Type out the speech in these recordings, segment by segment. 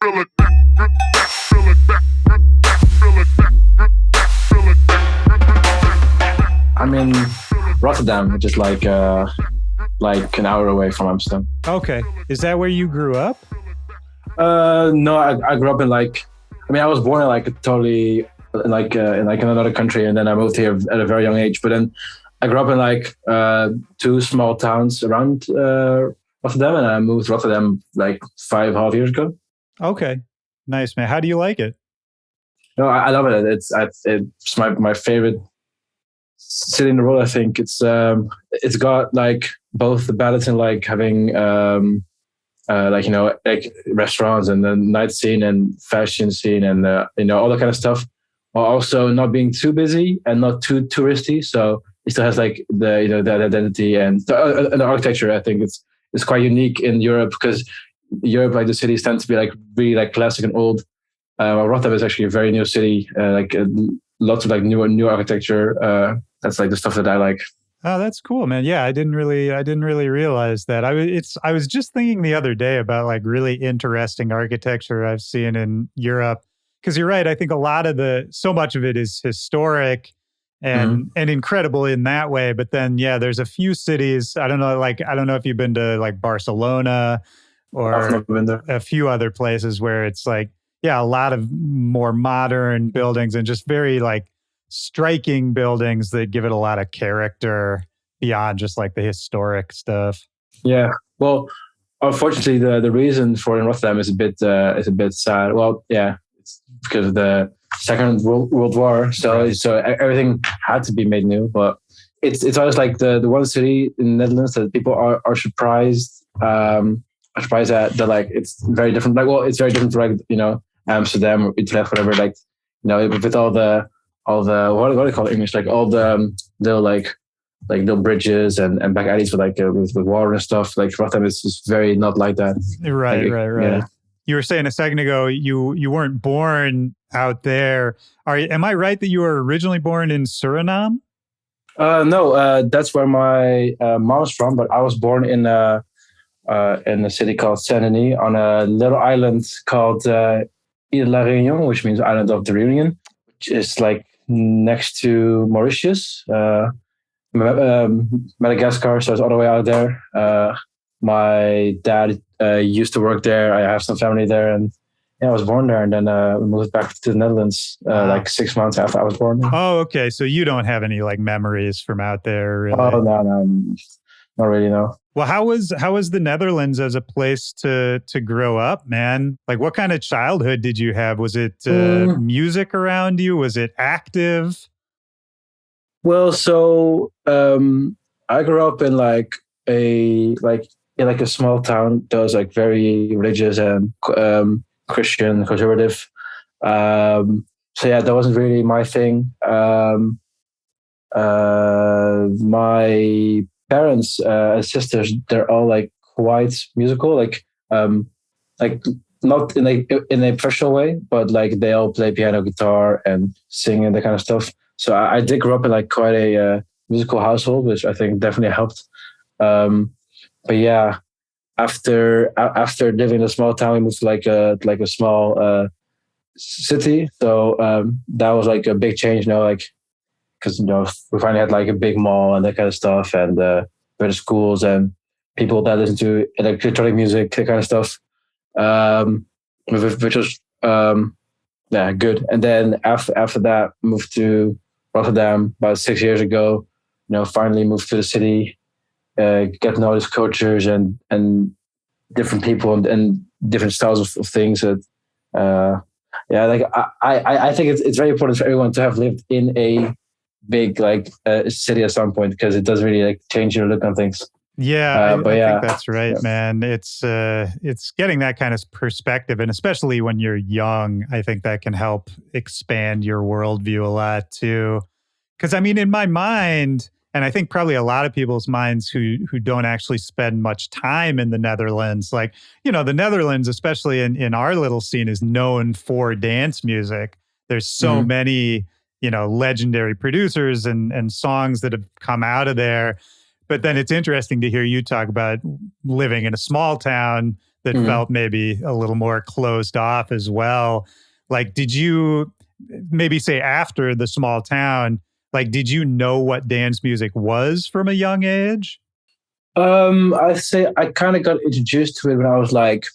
I'm in Rotterdam, which is like an hour away from Amsterdam. Okay. Is that where you grew up? No, I grew up in I was born in a totally in another country, and then I moved here at a very young age. But then I grew up in two small towns around Rotterdam, and I moved to Rotterdam 5.5 years ago. Okay, nice, man. How do you like it? No, I love it. It's my favorite city in the world. I think it's got both the balance in having restaurants and the night scene and fashion scene and all that kind of stuff, while also not being too busy and not too touristy. So it still has the identity and the architecture. I think it's quite unique in Europe, because Europe, the cities tend to be really classic and old. Rotterdam is actually a very new city, lots of new architecture. That's the stuff that I like. Oh, that's cool, man. Yeah, I didn't really realize that. I was just thinking the other day about really interesting architecture I've seen in Europe. Because you're right, I think so much of it is historic and incredible in that way. But then, yeah, there's a few cities. I don't know if you've been to Barcelona or a few other places where it's a lot of more modern buildings and just very striking buildings that give it a lot of character beyond just the historic stuff. Yeah. Well, unfortunately, the reason for in Rotterdam is a bit sad. Well, yeah, it's because of the Second World War. So Right. So everything had to be made new. But it's always the one city in the Netherlands that people are surprised. Surprised at that it's very different. It's very different from Amsterdam or Utrecht, whatever. With all the what do you call it in English? All the little bridges and back alleys with water and stuff. Rotterdam is just very not like that. Right. Yeah. You were saying a second ago you weren't born out there. Am I right that you were originally born in Suriname? No, that's where my mom's from. But I was born in a city called Saint-Denis on a little island called Ile de la Réunion, which means Island of the Reunion, which is next to Mauritius, Madagascar. So it's all the way out there. My dad used to work there. I have some family there, and I was born there. And then we moved back to the Netherlands 6 months after I was born. Oh, okay. So you don't have any memories from out there, really? Oh no, not really. No. Well, how was the Netherlands as a place to grow up, man? What kind of childhood did you have? Was it music around you? Was it active? Well, so I grew up in a small town that was very religious and Christian, conservative. So yeah, that wasn't really my thing. My parents and sisters, they're all quite musical, not in a professional way, but they all play piano, guitar, and sing and that kind of stuff. So I did grow up in quite a musical household, which I think definitely helped. But yeah, after living in a small town, we moved to a small city. So that was a big change, because we finally had a big mall and that kind of stuff, and better schools and people that listen to electronic music, that kind of stuff, which was good. And then after that, moved to Rotterdam about 6 years ago. Finally moved to the city, get to know these cultures and different people and different styles of things. That I think it's very important for everyone to have lived in a big city at some point, because it does really change your look on things. Yeah, I think that's right, man. It's getting that kind of perspective, and especially when you're young, I think that can help expand your worldview a lot too. Because in my mind, and I think probably a lot of people's minds who don't actually spend much time in the Netherlands, the Netherlands, especially in our little scene, is known for dance music. There's so many legendary producers and songs that have come out of there. But then it's interesting to hear you talk about living in a small town that Mhm. felt maybe a little more closed off as well. Like, did you maybe say after the small town, like, did you know what dance music was from a young age? I'd say I kind of got introduced to it when I was like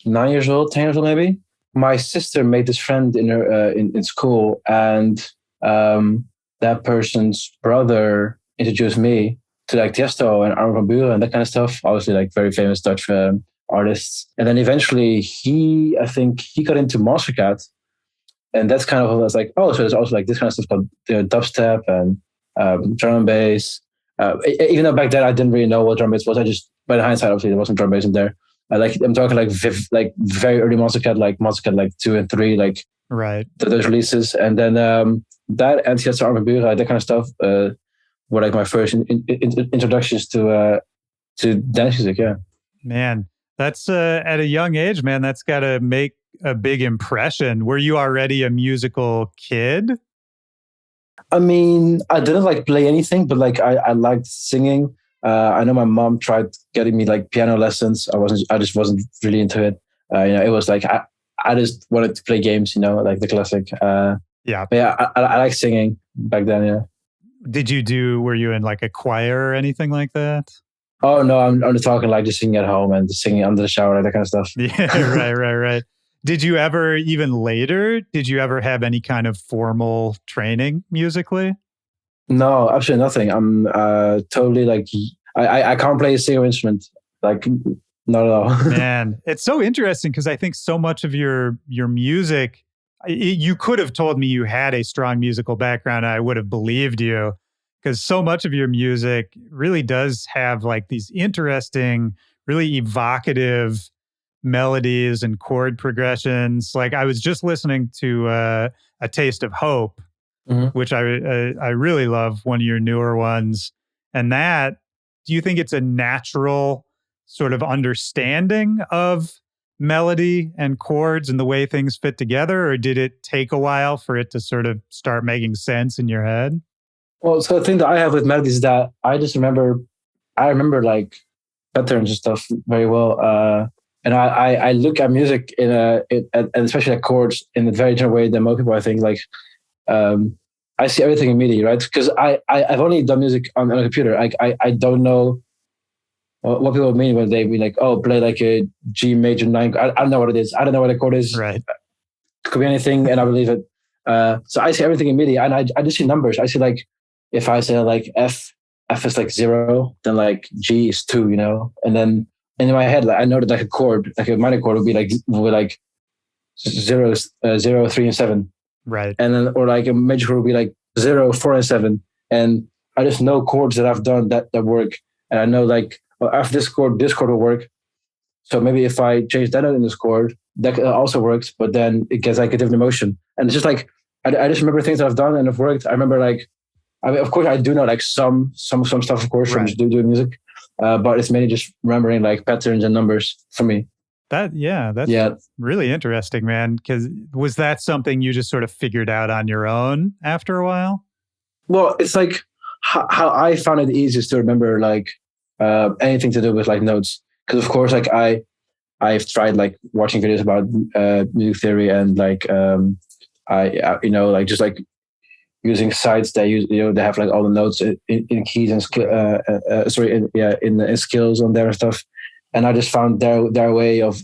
9 years old, 10 years old, maybe. My sister made this friend in her in school, and um, that person's brother introduced me to like Tiesto and Armin van Buuren and that kind of stuff. Obviously, like very famous Dutch artists. And then eventually, I think he got into Mastercard, and that's kind of, I was like, oh, so there's also like this kind of stuff called dubstep and drum and bass. Even though back then I didn't really know what drum bass was, I just, by the hindsight, obviously there wasn't drum bass in there. I'm talking like like very early Monster Cat like 2 and 3, like Right. those releases, and then that and Siesta Armin Buren, that kind of stuff were like my first introductions to dance music. Yeah. Man, that's at a young age, man, that's got to make a big impression. Were you already a musical kid? I mean, I didn't like play anything, but like I liked singing. I know my mom tried getting me like piano lessons. I just wasn't really into it. It was like I just wanted to play games, like the classic. Yeah. But yeah, I like singing back then. Yeah. Were you in like a choir or anything like that? Oh no, I'm just talking like just singing at home and just singing under the shower, that kind of stuff. Yeah, right. Did you ever, even later, did you ever have any kind of formal training musically? No, absolutely nothing. I'm totally like I can't play a single instrument. Like not at all. Man, it's so interesting because I think so much of your music, you could have told me you had a strong musical background. I would have believed you because so much of your music really does have like these interesting, really evocative melodies and chord progressions. Like I was just listening to A Taste of Hope, Mhm. which I really love, one of your newer ones. And that, do you think it's a natural sort of understanding of melody and chords and the way things fit together, or did it take a while for it to sort of start making sense in your head? Well, so the thing that I have with melodies is that I remember like patterns and stuff very well. And I look at music and especially like chords in a very different way than most people. I think like um, I see everything immediately, right? Because I've only done music on a computer. I don't know what people mean when they be like, oh, play like a G major 9. I don't know what it is. I don't know what a chord is. Right. It could be anything, and I believe it. So I see everything immediately, and I just see numbers. I see like if I say like F is like 0, then like G is 2, and then in my head, like I know that like a chord, like a minor chord, would be like 0, 0, 3, and 7, Right. and then or like a major chord would be like 0, 4, and 7, and I just know chords that I've done that work, and I know like well, after this chord will work. So maybe if I change that out in this chord, that also works, but then it gets like a different emotion. And it's just like I just remember things that I've done and have worked. I remember like I mean, of course, I do know like some stuff, of course, from Right. just doing music, but it's mainly just remembering like patterns and numbers for me. That's Yeah. really interesting, man. Because was that something you just sort of figured out on your own after a while? Well, it's like how I found it easiest to remember like anything to do with like notes, because of course, like I've tried like watching videos about music theory and like like just like using sites that use they have like all the notes in keys and in skills on there and stuff, and I just found their way of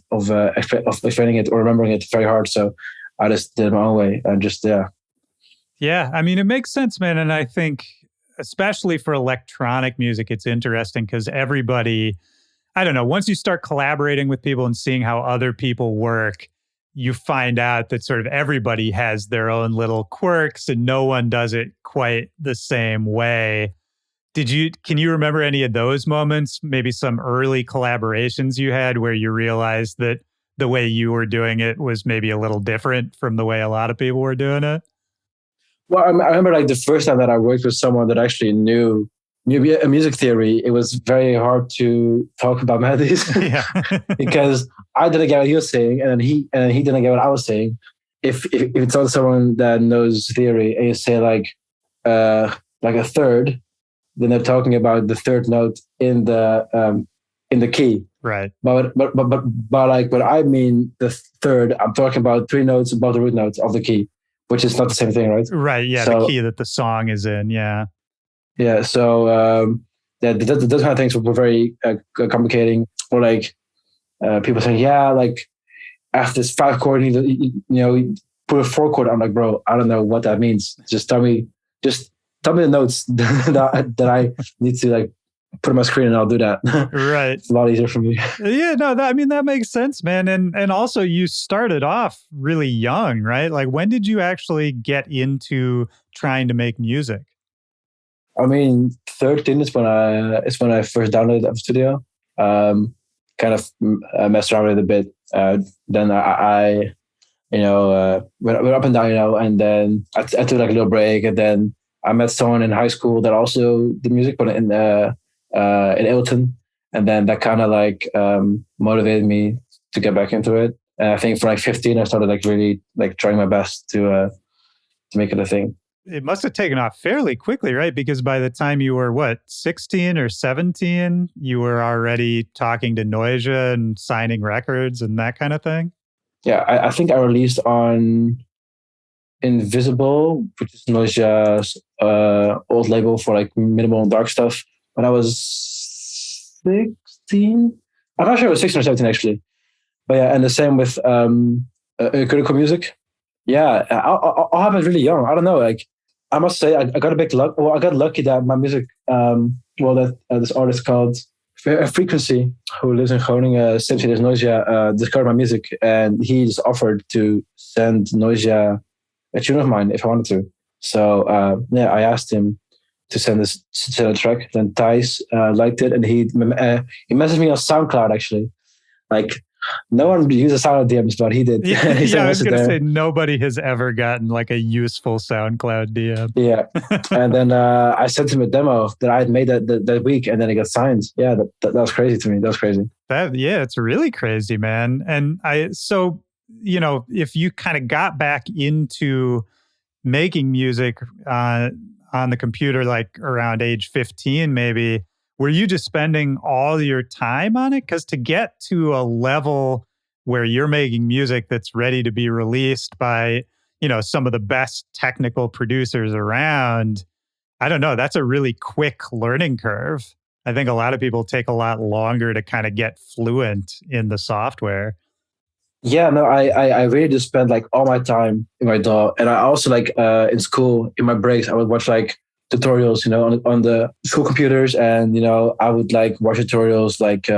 explaining it or remembering it very hard, so I just did it my own way and just Yeah, I mean, it makes sense, man. And I think, especially for electronic music, it's interesting because everybody, I don't know, once you start collaborating with people and seeing how other people work, you find out that sort of everybody has their own little quirks and no one does it quite the same way. Can you remember any of those moments, maybe some early collaborations you had where you realized that the way you were doing it was maybe a little different from the way a lot of people were doing it? well, I remember like the first time that I worked with someone that actually knew a music theory. It was very hard to talk about melodies Yeah. because I didn't get what he was saying, and he didn't get what I was saying. If it's on someone that knows theory and you say like a third, then they're talking about the third note in the in the key. Right. But like when I mean the third, I'm talking about 3 notes above the root notes of the key, which is not the same thing, right? Right. Yeah. So, the key that the song is in. Yeah. yeah. So those kind of things were very complicating. Or like people saying, yeah, like after this 5 chord, you put a 4 chord. I'm like, bro, I don't know what that means. Just tell me the notes that I need to like put on my screen, and I'll do that. Right. It's a lot easier for me. Yeah, no, that makes sense, man. And also you started off really young, right? Like when did you actually get into trying to make music? I mean, 13 is when I first downloaded FL Studio. Kind of messed around with it a bit. Then I went up and down, and then I took like a little break, and then I met someone in high school that also did music, but in Ableton, and then that kind of like motivated me to get back into it. And I think for like 15, I started like really like trying my best to make it a thing. It must have taken off fairly quickly, right? Because by the time you were, what, 16 or 17, you were already talking to Noisia and signing records and that kind of thing? Yeah, I think I released on Invisible, which is Noisia's old label for like minimal and dark stuff, when I was 16. I'm not sure it was 16 or 17 actually. But yeah, and the same with critical music. Yeah, I happened really young. I don't know. Like, I must say, I got a big luck. Well, I got lucky that my music, this artist called Frequency, who lives in Groningen, same city as Noisia, discovered my music, and he just offered to send Noisia a tune of mine if I wanted to. So I asked him to send a track. Then Thijs liked it, and he messaged me on SoundCloud actually. Like, no one uses SoundCloud DMs, but he did. Yeah, I was going to say nobody has ever gotten like a useful SoundCloud DM. Yeah, and then I sent him a demo that I had made that week, and then it got signed. Yeah, that was crazy to me. That was crazy. It's really crazy, man. And if you kind of got back into making music on the computer, like around age 15, maybe, were you just spending all your time on it? Because to get to a level where you're making music that's ready to be released by, some of the best technical producers around, I don't know, that's a really quick learning curve. I think a lot of people take a lot longer to kind of get fluent in the software. Yeah, no, I really just spent like all my time in my DAW. And I also like in school, in my breaks, I would watch like tutorials, on the school computers, and I would like watch tutorials like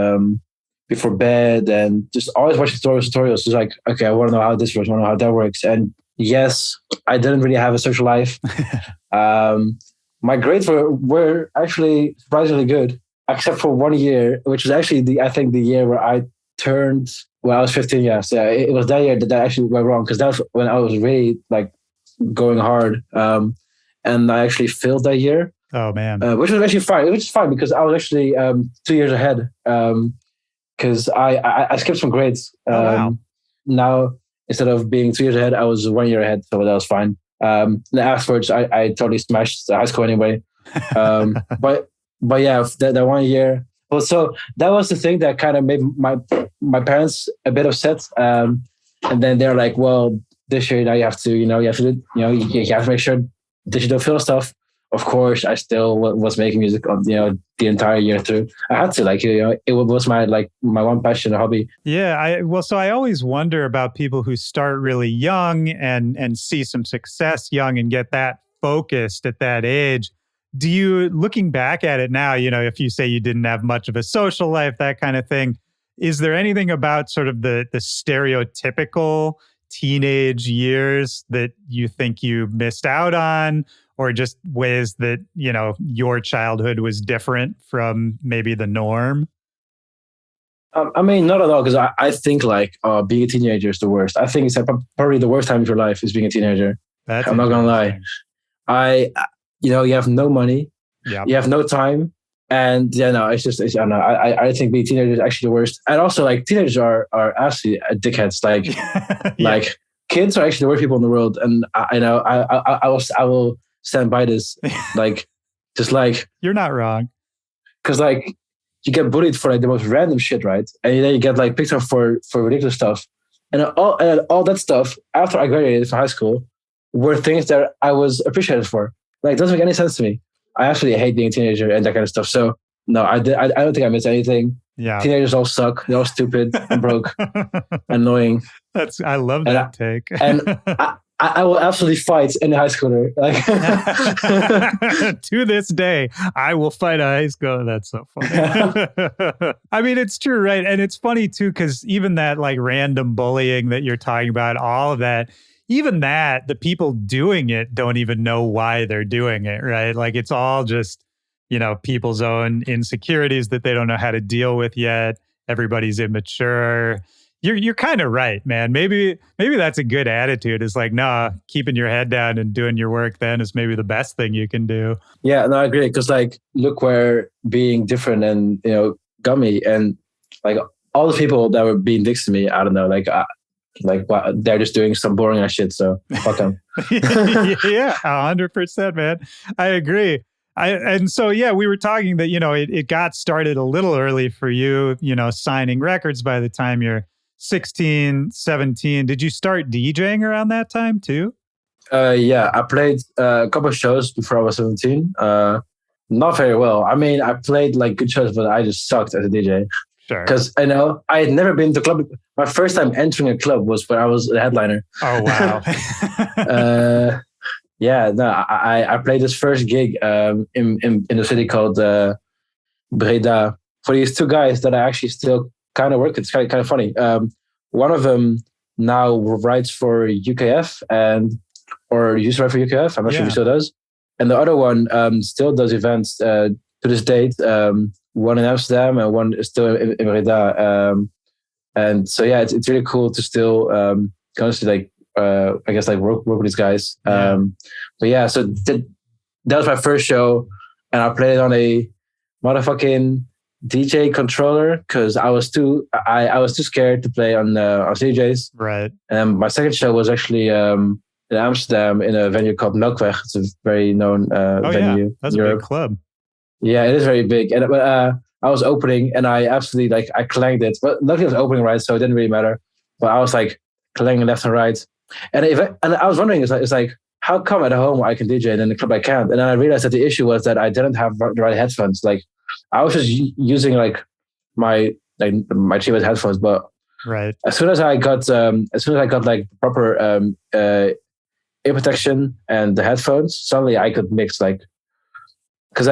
before bed, and just always watch tutorials. It's like, okay, I want to know how this works, I want to know how that works. And yes, I didn't really have a social life. My grades were actually surprisingly good, except for 1 year, which was actually the year where I turned. Well, I was 15. Yes, yeah, it was that year that actually went wrong, because that was when I was really like going hard. And I actually failed that year. Oh man, which was actually fine. Which is fine because I was actually 2 years ahead. Because I skipped some grades. Wow. Now instead of being 2 years ahead, I was 1 year ahead, so that was fine. And afterwards, I totally smashed high school anyway. But yeah, that 1 year. Well, so that was the thing that kind of made my parents a bit upset. And then they're like, well, this year now you have to make sure digital fill stuff. Of course, I still was making music on the entire year through. I had to, it was my one passion, a hobby. Yeah, so I always wonder about people who start really young and see some success young and get that focused at that age. Do you, looking back at it now, if you say you didn't have much of a social life, that kind of thing, is there anything about sort of the stereotypical teenage years that you think you missed out on, or just ways that, your childhood was different from maybe the norm? I mean, not at all, because I think being a teenager is the worst. I think it's probably the worst time of your life is being a teenager. I'm not going to lie. You have no money, you have no time. And it's just, I don't know. I think being a teenager is actually the worst. And also teenagers are actually dickheads. Like kids are actually the worst people in the world. And I will stand by this. You're not wrong. Cause you get bullied for like the most random shit, right? And then you get like picked up for ridiculous stuff. And all that stuff after I graduated from high school were things that I was appreciated for. Like, it doesn't make any sense to me. I actually hate being a teenager and that kind of stuff. So no, I don't think I missed anything. Yeah. Teenagers all suck. They're all stupid and broke, annoying. I love that take. And I will absolutely fight any high schooler. Like to this day, I will fight a high schooler. That's so funny. I mean, it's true, right? And it's funny too, because even that like random bullying that you're talking about, all of that, even that, the people doing it don't even know why they're doing it, right? Like it's all just, people's own insecurities that they don't know how to deal with yet. Everybody's immature. You're kind of right, man. Maybe that's a good attitude. It's like, nah, keeping your head down and doing your work then is maybe the best thing you can do. Yeah, no, I agree. Because like, look where being different and got me, and like all the people that were being dicks to me, I don't know, they're just doing some boring ass shit. So fuck them. Yeah, 100%, man. I agree. And so, yeah, we were talking that, it got started a little early for you, signing records by the time you're 16, 17. Did you start DJing around that time too? Yeah, I played a couple of shows before I was 17. Not very well. I mean, I played like good shows, but I just sucked as a DJ. Sure. Because I had never been to a club. My first time entering a club was when I was a headliner. Oh, wow. Yeah, no, I played this first gig in a city called Breda for these two guys that I actually still kind of work with. It's kind of funny. One of them now writes for UKF or used to write for UKF. I'm not sure if he still does. And the other one still does events to this date. One in Amsterdam and one is still in Breda. And so yeah, it's really cool to still honestly like I guess like work with these guys. But yeah, so that was my first show, and I played it on a motherfucking DJ controller because I was too scared to play on CDJs. Right. And my second show was actually in Amsterdam in a venue called Melkweg. It's a very known venue. Yeah. That's a big club. Yeah, it is very big. And I was opening, and I absolutely I clanged it. But luckily, I was opening right, so it didn't really matter. But I was like clanging left and right. And I was wondering, it's like, how come at home I can DJ and in the club I can't? And then I realized that the issue was that I didn't have the right headphones. Like I was just using like my cheapest headphones. But right, as soon as I got like proper ear protection and the headphones, suddenly I could mix because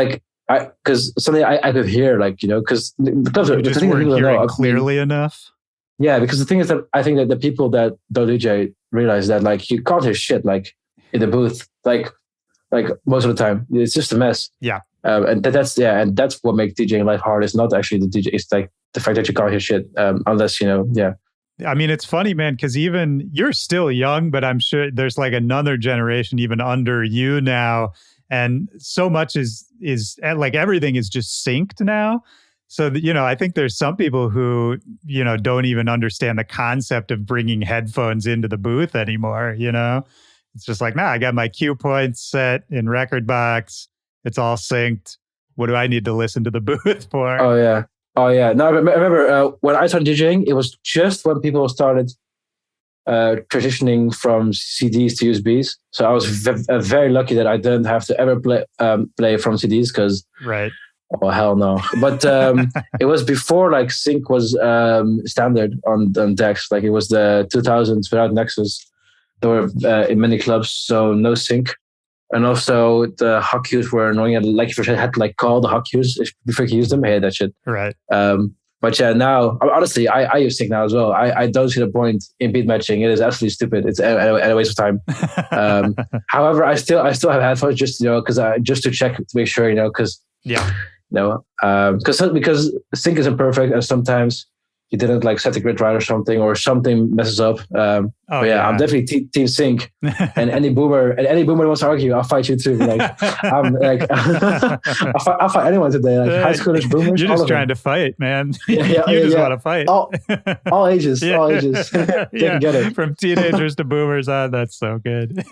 suddenly I could hear because the clubs you just weren't hearing clearly enough. Yeah, because the thing is that I think that the people that don't DJ realize that like you can't hear shit like in the booth like most of the time. It's just a mess. Yeah. And that's what makes DJing life hard. It's not actually the DJ. It's like the fact that you can't hear shit unless yeah. I mean, it's funny, man, because even you're still young, but I'm sure there's like another generation even under you now, and so much is like everything is just synced now. So, I think there's some people who, don't even understand the concept of bringing headphones into the booth anymore, It's just like, I got my cue points set in Record Box. It's all synced. What do I need to listen to the booth for? Oh, yeah. No, I remember when I started DJing, it was just when people started transitioning from CDs to USBs. So I was very lucky that I didn't have to ever play from CDs because... Right. Oh hell no! But it was before like sync was standard on decks. Like it was the 2000s without Nexus. There were in many clubs, so no sync, and also the hot cues were annoying. Like if you had to like call the hot cues before you use them, I hate that shit. Right. But yeah, now honestly, I use sync now as well. I don't see the point in beat matching. It is absolutely stupid. It's a waste of time. However, I still have headphones just just to check to make sure because because sync isn't perfect, and sometimes you didn't like set the grid right or something messes up. But yeah, I'm definitely team sync. And any boomer wants to argue, I'll fight you too. Like I'm like I'll fight anyone today. Like high schoolers, boomers. You're just trying to fight, man. You just want to fight. All ages. All ages. Get it. From teenagers to boomers on. That's so good.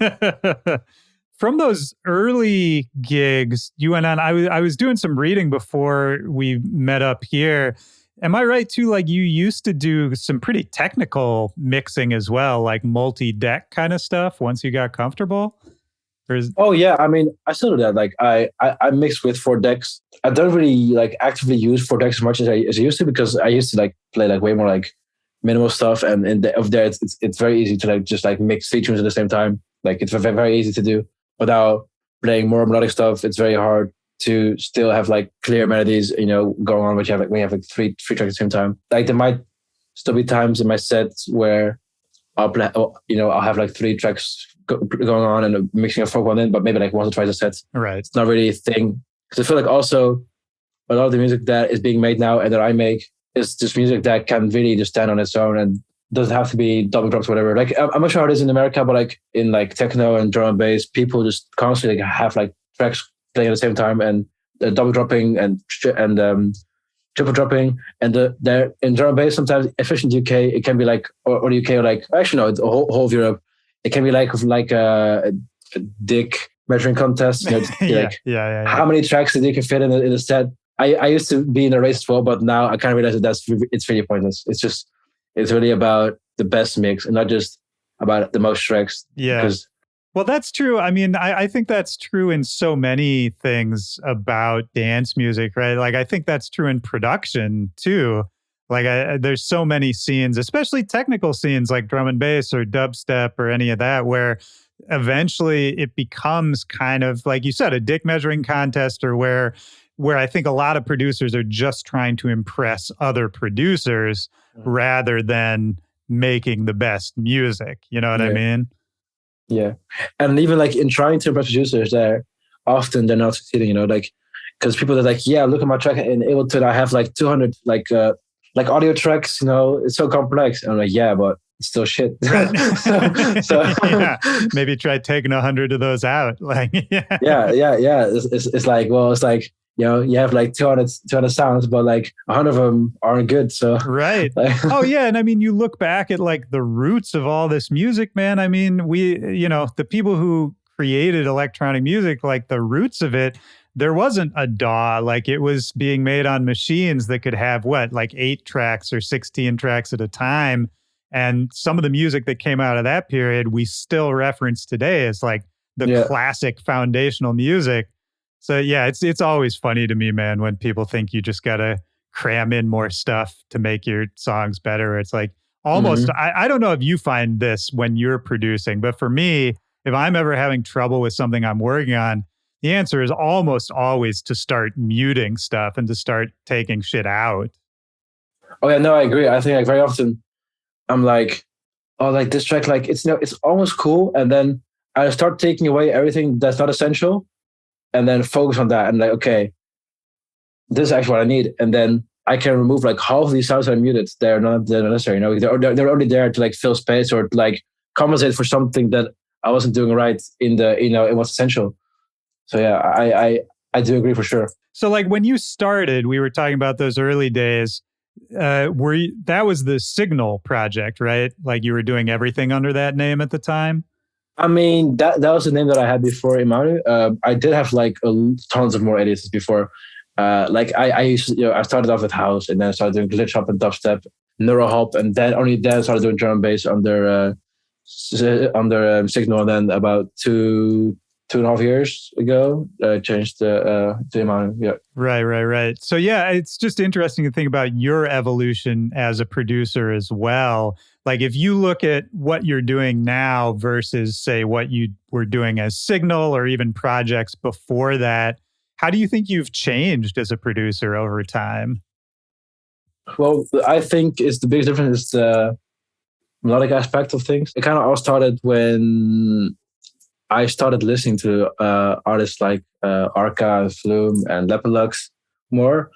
from those early gigs you went on, I was doing some reading before we met up here. Am I right too? Like you used to do some pretty technical mixing as well, like multi-deck kind of stuff once you got comfortable? Or is, Oh yeah, I mean, I still do that. Like I mix with four decks. I don't really like actively use four decks as much as I used to, because I used to like play like way more like minimal stuff, and of there it's very easy to like just like mix three tunes at the same time. Like it's very, very easy to do without playing more melodic stuff. It's very hard to still have like clear melodies, going on, which you have like when you have like three tracks at the same time. Like there might still be times in my sets where I'll play, I'll have like three tracks going on and mixing a folk one in, but maybe like once or twice a set. right. It's not really a thing. Because I feel like also a lot of the music that is being made now and that I make is just music that can really just stand on its own and doesn't have to be double drops or whatever. Like I'm not sure how it is in America, but like in like techno and drum and bass, people just constantly like have like tracks playing at the same time, and double dropping and triple dropping, and they're in drum and bass sometimes, especially in the UK, it can be like, or the UK, or like actually no, the whole of Europe, it can be like a dick measuring contest. Yeah. How many tracks that you can fit in a set. I used to be in a race as well, but now I kind of realize that it's really pointless. It's really about the best mix and not just about the most tracks. Yeah. Well, that's true. I mean, I think that's true in so many things about dance music, right? Like, I think that's true in production too. Like, there's so many scenes, especially technical scenes like drum and bass or dubstep or any of that, where eventually it becomes kind of, like you said, a dick measuring contest, or where I think a lot of producers are just trying to impress other producers rather than making the best music. You know what I mean? Yeah. And even like in trying to impress producers, they're not succeeding, like, because people are like, yeah, look at my track in Ableton, I have like 200 like audio tracks, it's so complex. And I'm like, yeah, but it's still shit. Right. so yeah, maybe try taking 100 of those out. Like, yeah. It's like, well, it's like, you have like 200 sounds, but like 100 of them aren't good. So right. Oh yeah, and I mean, you look back at like the roots of all this music, man. I mean, the people who created electronic music, like the roots of it, there wasn't a DAW. Like it was being made on machines that could have like 8 tracks or 16 tracks at a time. And some of the music that came out of that period, we still reference today as like the classic foundational music. So yeah, it's always funny to me, man, when people think you just gotta cram in more stuff to make your songs better. It's like almost, I don't know if you find this when you're producing, but for me, if I'm ever having trouble with something I'm working on, the answer is almost always to start muting stuff and to start taking shit out. Oh yeah, no, I agree. I think like very often I'm like, oh, like this track, like it's almost cool, and then I start taking away everything that's not essential, and then focus on that. And like, okay, this is actually what I need. And then I can remove like half of these sounds that are muted. They're not necessary. They're only there to like fill space or to like compensate for something that I wasn't doing right in what's essential. So yeah, I do agree for sure. So like when you started, we were talking about those early days. That was the Signal project, right? Like you were doing everything under that name at the time? I mean, that was the name that I had before IMANU. I did have like tons of more aliases before. Like I used to, I started off with house, and then I started doing glitch hop and dubstep, neuro hop, and then only then I started doing drum and bass under Signal. And then about 2.5 years ago, changed to IMANU. Yeah. Right. So yeah, it's just interesting to think about your evolution as a producer as well. Like if you look at what you're doing now versus say what you were doing as Signal or even projects before that, how do you think you've changed as a producer over time? Well, I think it's the biggest difference is the melodic aspect of things. It kind of all started when I started listening to artists like Arca, Flume, and Lepalux more.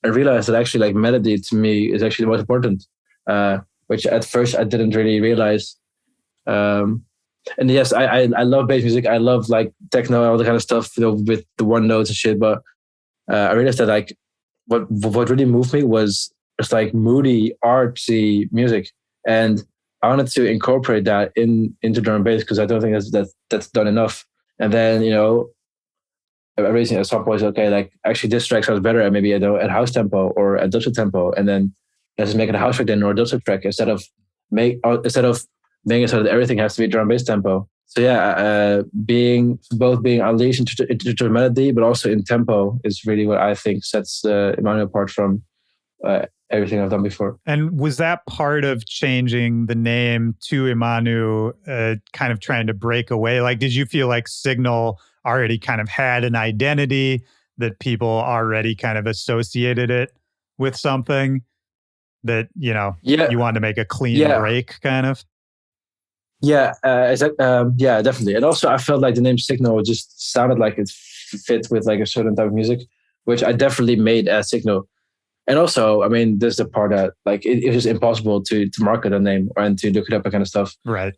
I realized that actually like melody to me is actually the most important, which at first I didn't really realize. And yes, I love bass music. I love like techno and all that kind of stuff, with the one notes and shit. But I realized that like what really moved me was just like moody, artsy music, and I wanted to incorporate that into drum and bass because I don't think that's done enough. And then, raising at some point, okay, like actually this track sounds better at maybe at house tempo or at dubstep tempo, and then let's make it a house track then or a dubstep track instead of making it so that everything has to be drum bass tempo. So yeah, being unleashed into the melody, but also in tempo is really what I think sets IMANU apart from everything I've done before. And was that part of changing the name to IMANU, kind of trying to break away? Like, did you feel like Signal already kind of had an identity that people already kind of associated it with something that, Yeah, you wanted to make a clean yeah, break kind of? yeah, yeah, definitely. And also, I felt like the name Signal just sounded like it fit with like a certain type of music, which I definitely made as Signal. And also, I mean, there's the part that like it was impossible to market a name and to look it up and kind of stuff. Right.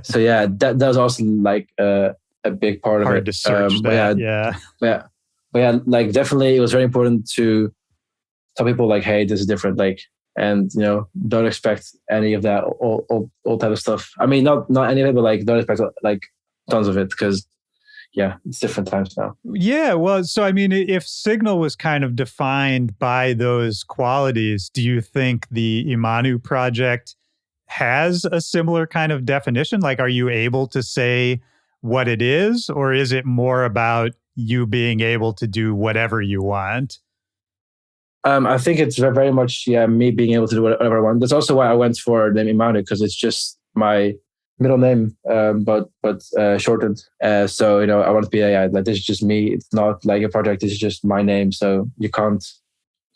So yeah, that was also like a big part Hard of it. to search that. Yeah. But yeah, like definitely, it was very important to tell people like, hey, this is different. Like, and don't expect any of that all type of stuff. I mean, not any of it, but like don't expect like tons of it because yeah, it's different times now. Yeah, well, so I mean, if Signal was kind of defined by those qualities, do you think the IMANU project has a similar kind of definition? Like, are you able to say what it is, or is it more about you being able to do whatever you want? I think it's very much me being able to do whatever I want. That's also why I went for the name IMANU because it's just my middle name, but shortened. So I want to be like this is just me. It's not like a project. This is just my name. So you can't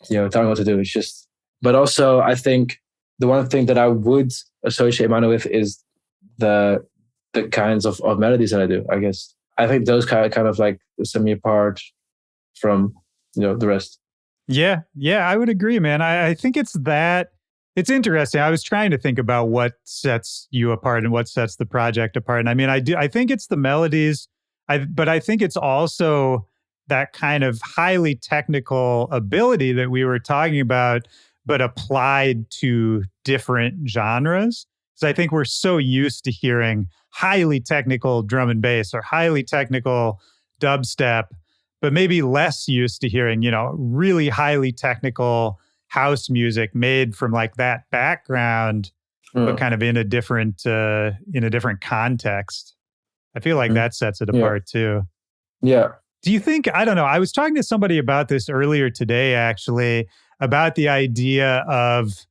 tell me what to do. It's just. But also, I think the one thing that I would associate IMANU with is the kinds of melodies that I do. I guess I think those kind of like set me apart from the rest. Yeah, I would agree, man. I think it's interesting. I was trying to think about what sets you apart and what sets the project apart. And I mean, I think it's the melodies, but I think it's also that kind of highly technical ability that we were talking about, but applied to different genres. Because I think we're so used to hearing highly technical drum and bass or highly technical dubstep, but maybe less used to hearing, really highly technical house music made from like that background, but kind of in a different context. I feel like that sets it apart too. Yeah. Do you think, I don't know, I was talking to somebody about this earlier today, actually, about the idea of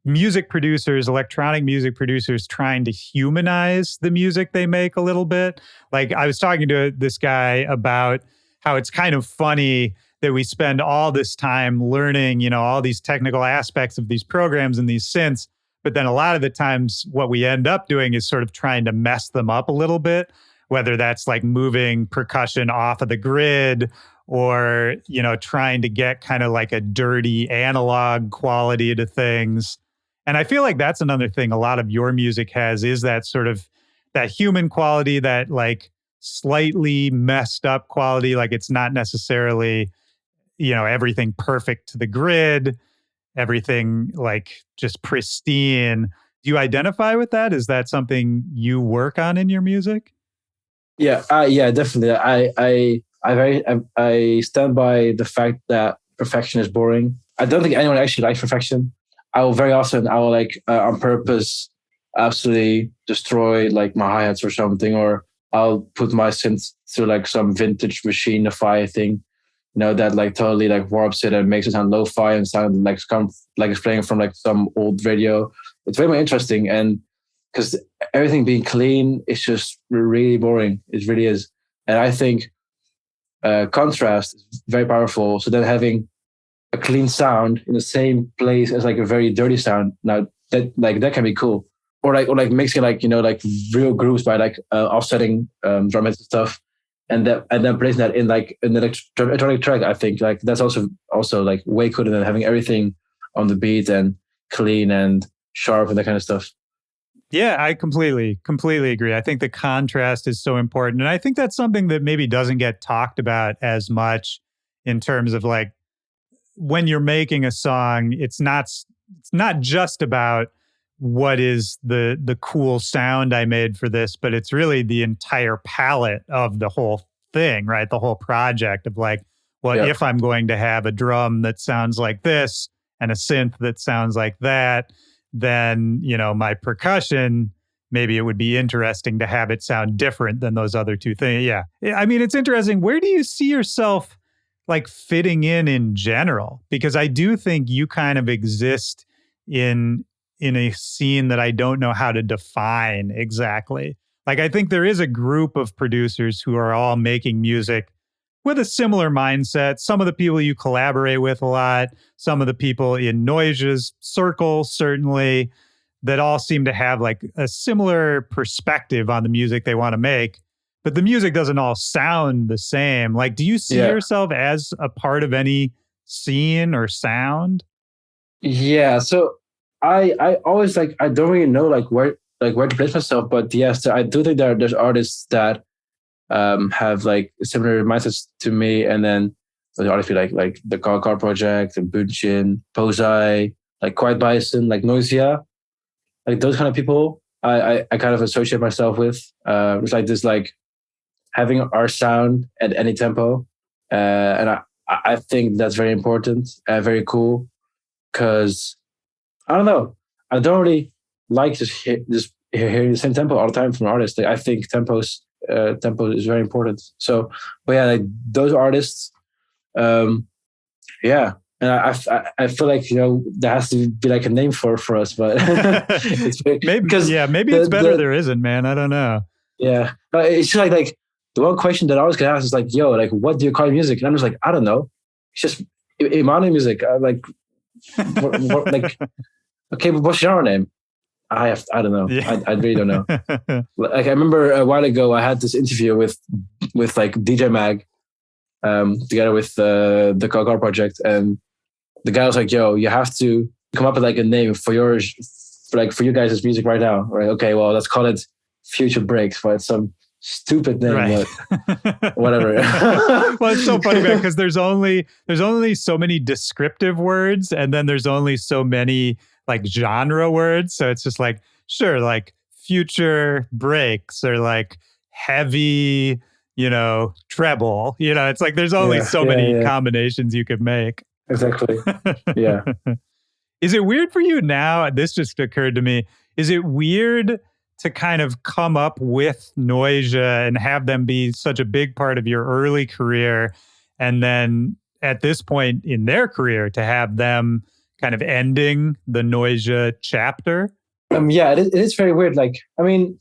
music producers, electronic music producers trying to humanize the music they make a little bit. Like I was talking to this guy about how it's kind of funny that we spend all this time learning, all these technical aspects of these programs and these synths, but then a lot of the times what we end up doing is sort of trying to mess them up a little bit, whether that's like moving percussion off of the grid or, trying to get kind of like a dirty analog quality to things. And I feel like that's another thing a lot of your music has, is that sort of that human quality, that like slightly messed up quality. Like it's not necessarily, everything perfect to the grid, everything like just pristine. Do you identify with that? Is that something you work on in your music? Yeah, yeah, definitely. I stand by the fact that perfection is boring. I don't think anyone actually likes perfection. I will like on purpose absolutely destroy like my hi-hats or something, or I'll put my synth through like some vintage machinify thing, that like totally like warps it and makes it sound lo-fi and sound like it's playing from like some old radio. It's very much interesting, and because everything being clean is just really boring. It really is. And I think contrast is very powerful. So then having a clean sound in the same place as like a very dirty sound, now that can be cool. Or like mixing like like real grooves by like offsetting drum hits and stuff, and then placing that in like an electronic track. I think like that's also like way cooler than having everything on the beat and clean and sharp and that kind of stuff. Yeah, I completely agree. I think the contrast is so important. And I think that's something that maybe doesn't get talked about as much in terms of like when you're making a song, it's not just about what is the cool sound I made for this, but it's really the entire palette of the whole thing, right? The whole project of like, well, Yeah. if I'm going to have a drum that sounds like this and a synth that sounds like that, then, my percussion, maybe it would be interesting to have it sound different than those other two things. Yeah. I mean, it's interesting. Where do you see yourself like fitting in general? Because I do think you kind of exist in a scene that I don't know how to define exactly. Like, I think there is a group of producers who are all making music with a similar mindset. Some of the people you collaborate with a lot, some of the people in Noisia's circle, certainly, that all seem to have like a similar perspective on the music they want to make, but the music doesn't all sound the same. Like, do you see yourself as a part of any scene or sound? Yeah. So I always like, I don't really know where to place myself, but yes, I do think there's artists that have like similar mindsets to me, and then there's artists like the Car Project and Bunchin, Posei, like Quiet Bison, like Noisia, like those kind of people. I kind of associate myself with. It's like this, like having our sound at any tempo, and I think that's very important and very cool, because I don't know, I don't really like just hearing the same tempo all the time from artists. Like, I think tempo is very important. So, but yeah, like those artists, yeah. And I feel like there has to be like a name for us, but it's maybe because maybe it's better there isn't, man. I don't know. Yeah, it's just like the one question that I always get asked is like, "Yo, like, what do you call your music?" And I'm just like, I don't know. It's just IMANU music. Like, like, okay, but what's your name? I don't know. Yeah. I really don't know. Like, I remember a while ago, I had this interview with like DJ Mag, together with the Car Project, and the guy was like, "Yo, you have to come up with like a name for yours, for you guys' music right now, right? Okay, well, let's call it Future Breaks, but it's some stupid name, right? But whatever." Well, it's so funny, man, because there's only so many descriptive words, and then there's only so many like genre words. So it's just like, sure, like Future Breaks, or like heavy, treble. It's like there's only so many combinations you could make. Exactly. Yeah. Is it weird for you now? This just occurred to me. Is it weird to kind of come up with Noisia and have them be such a big part of your early career, and then at this point in their career to have them kind of ending the Noisia chapter? Yeah, it is very weird. Like, I mean,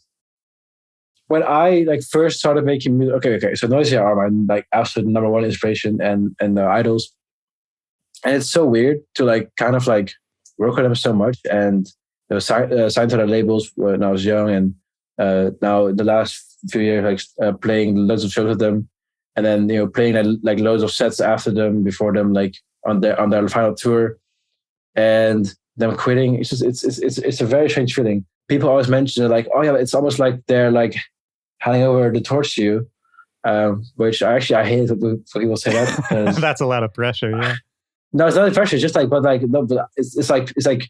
when I like first started making music, okay, so Noisia are my like absolute number one inspiration and idols. And it's so weird to like kind of like work with them so much, and signed to their labels when I was young, and now the last few years like playing loads of shows with them, and then playing like loads of sets after them, before them, like on their final tour, and them quitting. It's just it's a very strange feeling. People always mention it, like, oh yeah, it's almost like they're like handing over the torch to you, which I hate when people say that. That's a lot of pressure. Yeah. No, it's not pressure. It's just like, but it's like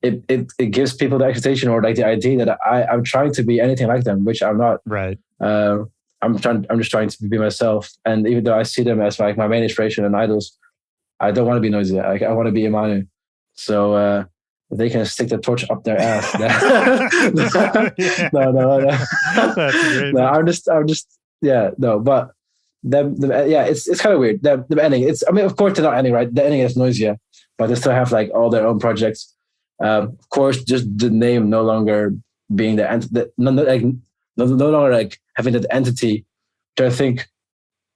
it gives people the expectation, or like the idea that I'm trying to be anything like them, which I'm not. Right. I'm just trying to be myself. And even though I see them as like my main inspiration and idols, I don't want to be Noisia. Like, I want to be IMANU. So if they can stick the torch up their ass. No. That's great. No, I'm just yeah, no, but it's kind of weird. The ending. I mean, of course they're not ending, right? The ending is Noisia, but they still have like all their own projects. Of course, just the name no longer being no longer like having that entity, which I think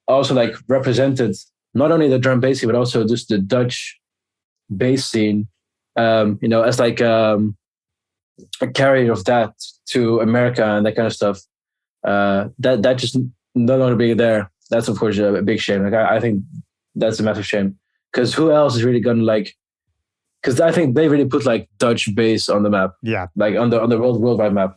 also like represented not only the drum bass scene, but also just the Dutch bass scene. As like a carrier of that to America and that kind of stuff. That just no longer being there. That's of course a big shame. Like, I think that's a massive shame, because who else is really gonna like? Because I think they really put like Dutch bass on the map. Yeah, like on the worldwide map.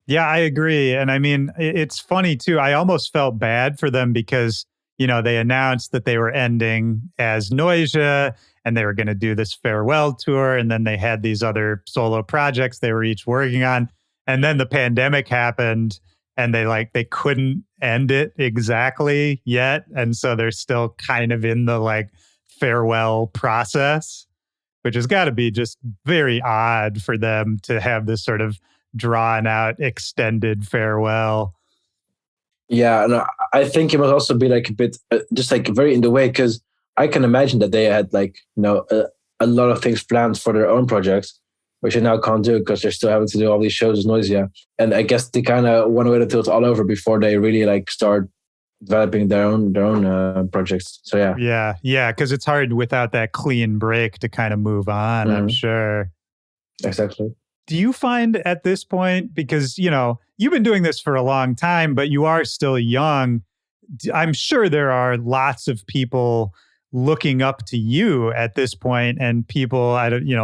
Yeah, I agree. And I mean, it's funny too. I almost felt bad for them because they announced that they were ending as Noisia, and they were going to do this farewell tour. And then they had these other solo projects they were each working on. And then the pandemic happened and they couldn't end it exactly yet. And so they're still kind of in the like farewell process, which has got to be just very odd for them to have this sort of drawn out, extended farewell. Yeah, no, I think it must also be like a bit just like very in the way, because I can imagine that they had like a lot of things planned for their own projects, which they now can't do because they're still having to do all these shows with Noisia. And I guess they kind of want to wait until it's all over before they really like start developing their own projects. So yeah, because it's hard without that clean break to kind of move on. I'm sure. Exactly. Do you find at this point, because you've been doing this for a long time, but you are still young, I'm sure there are lots of people looking up to you at this point, and people,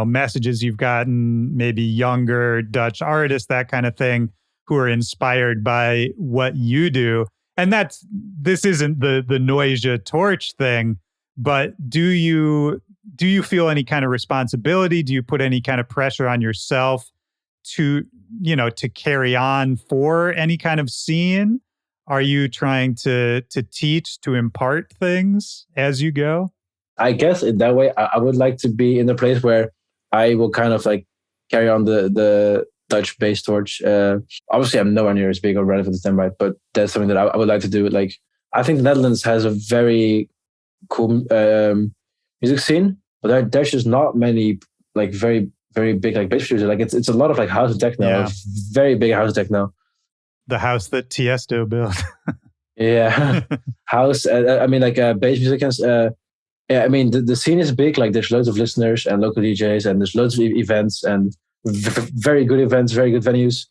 messages you've gotten, maybe younger Dutch artists, that kind of thing, who are inspired by what you do. And this isn't the Noisia torch thing, but do you feel any kind of responsibility? Do you put any kind of pressure on yourself to carry on for any kind of scene? Are you trying to teach, to impart things as you go? I guess in that way, I would like to be in a place where I will kind of like carry on the Dutch bass torch. Obviously, I'm nowhere near as big or relevant as them, right? But that's something that I would like to do. Like, I think the Netherlands has a very cool music scene, but there's just not many like very, very big like bass producers. Like it's a lot of like house and techno, very big house and techno. The house that Tiesto built. Yeah, house. I mean, like bass musicians. Yeah, I mean the scene is big. Like there's loads of listeners and local DJs, and there's loads of events and very good events, very good venues.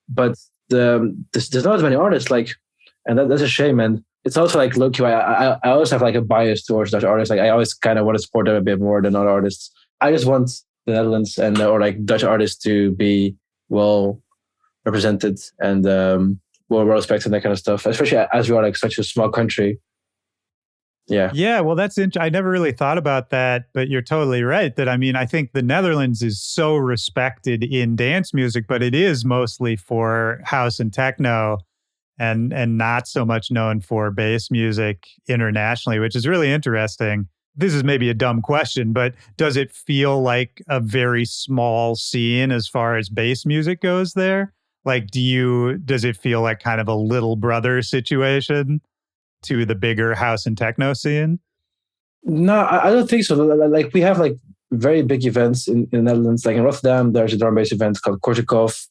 But there's not as many artists. Like, and that's a shame. And it's also like look, I always have like a bias towards Dutch artists. Like I always kind of want to support them a bit more than other artists. I just want the Netherlands and or like Dutch artists to be well represented and well respected and that kind of stuff. Especially as we are like such a small country. Yeah. Well, that's interesting. I never really thought about that, but you're totally right. That I think the Netherlands is so respected in dance music, but it is mostly for house and techno, and not so much known for bass music internationally, which is really interesting. This is maybe a dumb question, but does it feel like a very small scene as far as bass music goes there? Like, does it feel like kind of a little brother situation to the bigger house and techno scene? No, I don't think so. Like we have like very big events in the Netherlands. Like in Rotterdam, there's a drum bass event called Kortikov.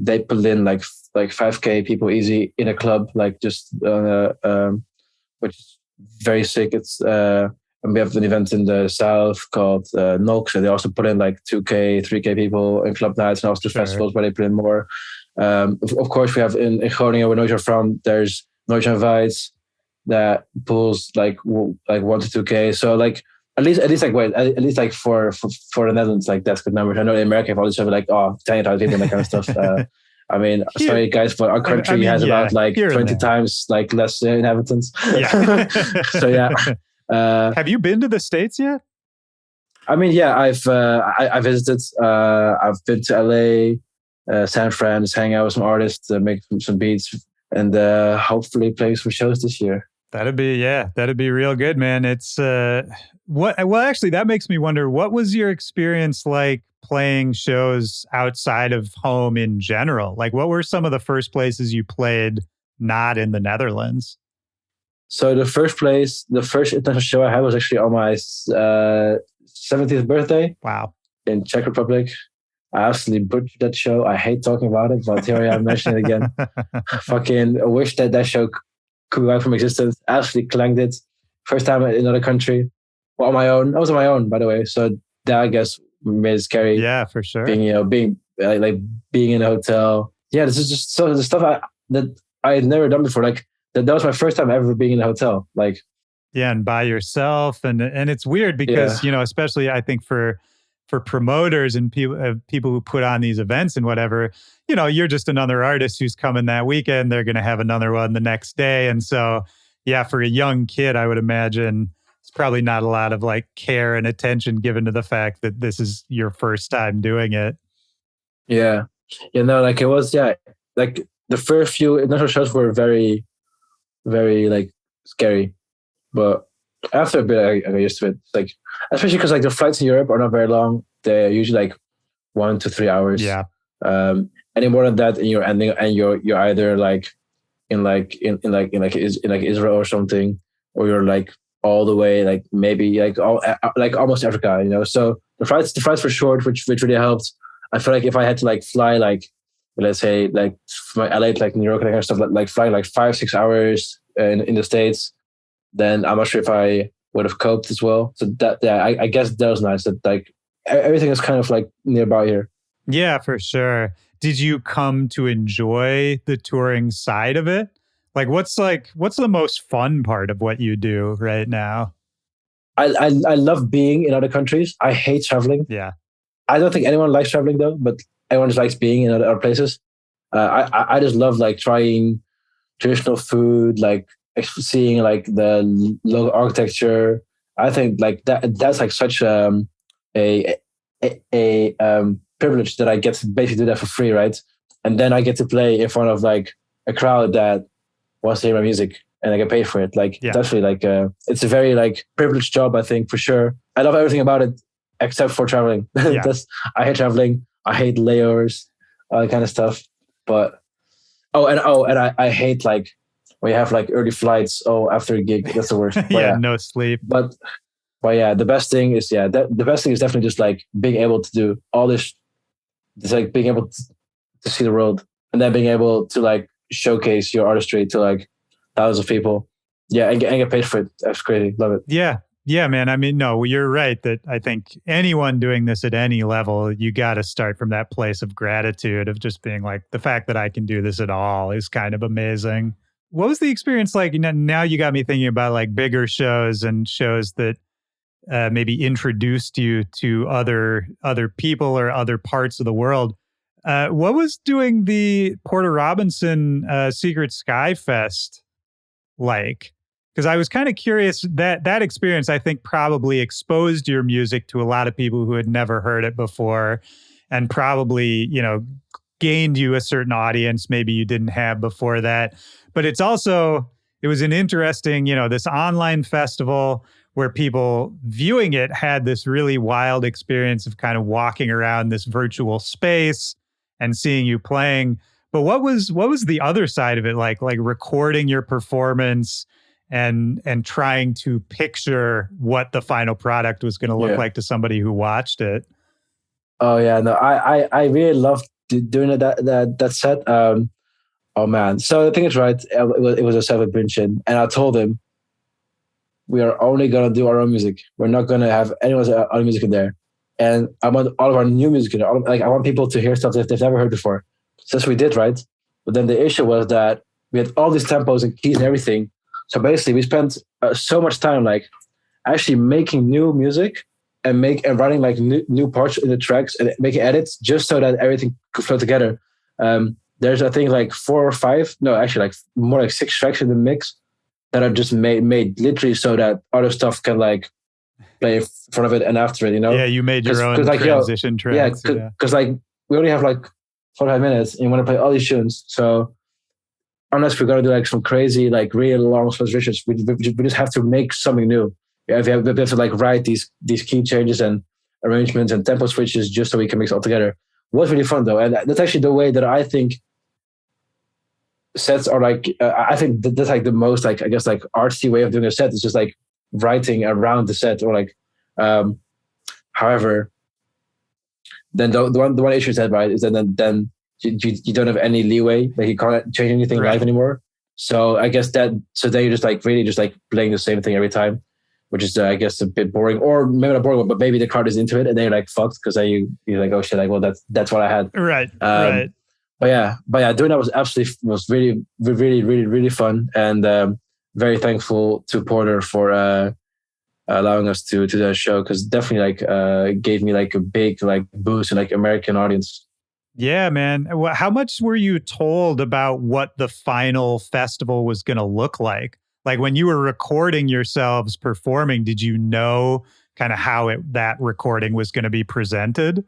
They pull in like 5K people easy in a club, like just which is very sick. It's and we have an event in the south called Nox, and they also put in like 2K, 3K people in club nights, and also festivals where they put in more. Of course, we have in Groningen, where Noisia from, there's Noisia Invites that pulls like 1 to 2K. So like at least like for the Netherlands, like that's good numbers. I know in America have all these stuff like 10,000 people and that kind of stuff. I mean, sorry guys, but our country has about like 20 times like less inhabitants. Yeah. So yeah. Have you been to the States yet? I mean, yeah, I visited. I've been to LA, San Fran, just hang out with some artists, make some beats, and hopefully play some shows this year. That'd be real good, man. It's actually, that makes me wonder, what was your experience like playing shows outside of home in general? Like, what were some of the first places you played not in the Netherlands? So the first international show I had was actually on my 70th birthday. Wow. In Czech Republic. I absolutely butchered that show. I hate talking about it, but here I am mentioning it again. Fucking wish that show could be wiped from existence. Absolutely clanged it. First time in another country. Well, on my own. I was on my own, by the way. So that, I guess, made it scary. Yeah, for sure. Being being in a hotel. Yeah, this is just so the stuff that I had never done before. Like that was my first time ever being in a hotel. Like, yeah, and by yourself, and it's weird because especially I think for promoters and people who put on these events and whatever, you're just another artist who's coming that weekend. They're going to have another one the next day, and so yeah, for a young kid, I would imagine it's probably not a lot of like care and attention given to the fact that this is your first time doing it. Yeah. No, like it was, yeah, like the first few international shows were very, very like scary. But after a bit, I got used to it. Like, especially because like the flights in Europe are not very long. They're usually like 1 to 3 hours. Yeah. Any more than that, and you're ending, and you're either like in Israel or something, or you're like all the way like maybe like almost Africa, you know. So the flights were short, which really helped. I feel like if I had to like fly like, let's say like from LA to like New York and that kind of stuff, like flying like 5-6 hours in the States, then I'm not sure if I would have coped as well. So that, yeah, I guess that was nice that like everything is kind of like nearby here. Yeah, for sure. Did you come to enjoy the touring side of it? What's the most fun part of what you do right now? I love being in other countries. I hate traveling. Yeah. I don't think anyone likes traveling though, but everyone just likes being in other places. I just love like trying traditional food, like seeing like the local architecture. I think like that's like such a privilege that I get to basically do that for free, right? And then I get to play in front of like a crowd that wants to hear my music, and I get paid for it. Like, Yeah. it's actually like it's a very like privileged job, I think, for sure. I love everything about it except for traveling. Yeah. I hate traveling. I hate layovers, all that kind of stuff. But and I hate like when you have like early flights. Oh, after a gig, that's the worst. But Yeah, no sleep. But yeah, the best thing is the best thing is definitely just like being able to do all this. It's like being able to see the world, and then being able to like showcase your artistry to like thousands of people. Yeah, and get paid for it. That's crazy. Love it. Yeah. Yeah, man. I mean, no, you're right that I think anyone doing this at any level, you got to start from that place of gratitude of just being like, the fact that I can do this at all is kind of amazing. What was the experience like? Now you got me thinking about like bigger shows and shows that maybe introduced you to other people or other parts of the world. What was doing the Porter Robinson Secret Sky Fest like? Because I was kind of curious that experience, I think, probably exposed your music to a lot of people who had never heard it before, and probably, gained you a certain audience maybe you didn't have before that. But it was an interesting, this online festival where people viewing it had this really wild experience of kind of walking around this virtual space and seeing you playing. But what was the other side of it like recording your performance and trying to picture what the final product was going to look like to somebody who watched it? Oh yeah, no, I really loved doing that set. Oh man, so the thing is, right, it was a celebration, and I told him we are only gonna do our own music. We're not gonna have anyone's other music in there, and I want all of our new music in there. I want people to hear stuff that they've never heard before. So that's what we did, right? But then the issue was that we had all these tempos and keys and everything. So basically, we spent so much time like actually making new music and writing like new parts in the tracks and making edits just so that everything could flow together. There's I think like 4 or 5, no, actually like more like 6 tracks in the mix that are just made literally so that other stuff can like play in front of it and after it, Yeah, you made your own like, transition tracks. Yeah, because like we only have like 45 minutes and you want to play all these tunes. So unless we're going to do like some crazy, like really long transitions, we just have to make something new. Yeah, we have to like write these key changes and arrangements and tempo switches just so we can mix it all together. It was really fun though. And that's actually the way that I think sets are like, I think that's like the most like, I guess like artsy way of doing a set is just like writing around the set or like, however, then the one issue is that, right, is that then you don't have any leeway, like you can't change anything live anymore. So I guess then you're just like really just like playing the same thing every time, which is I guess a bit boring, or maybe not boring, but maybe the crowd is into it and they're like fucked because then you're like, oh shit, like well that's what I had. Right. But yeah, doing that was really really really really fun, and very thankful to Porter for allowing us to do that show, because definitely like gave me like a big like boost in like American audience. Yeah, man. How much were you told about what the final festival was going to look like? Like when you were recording yourselves performing, did you know kind of how that recording was going to be presented?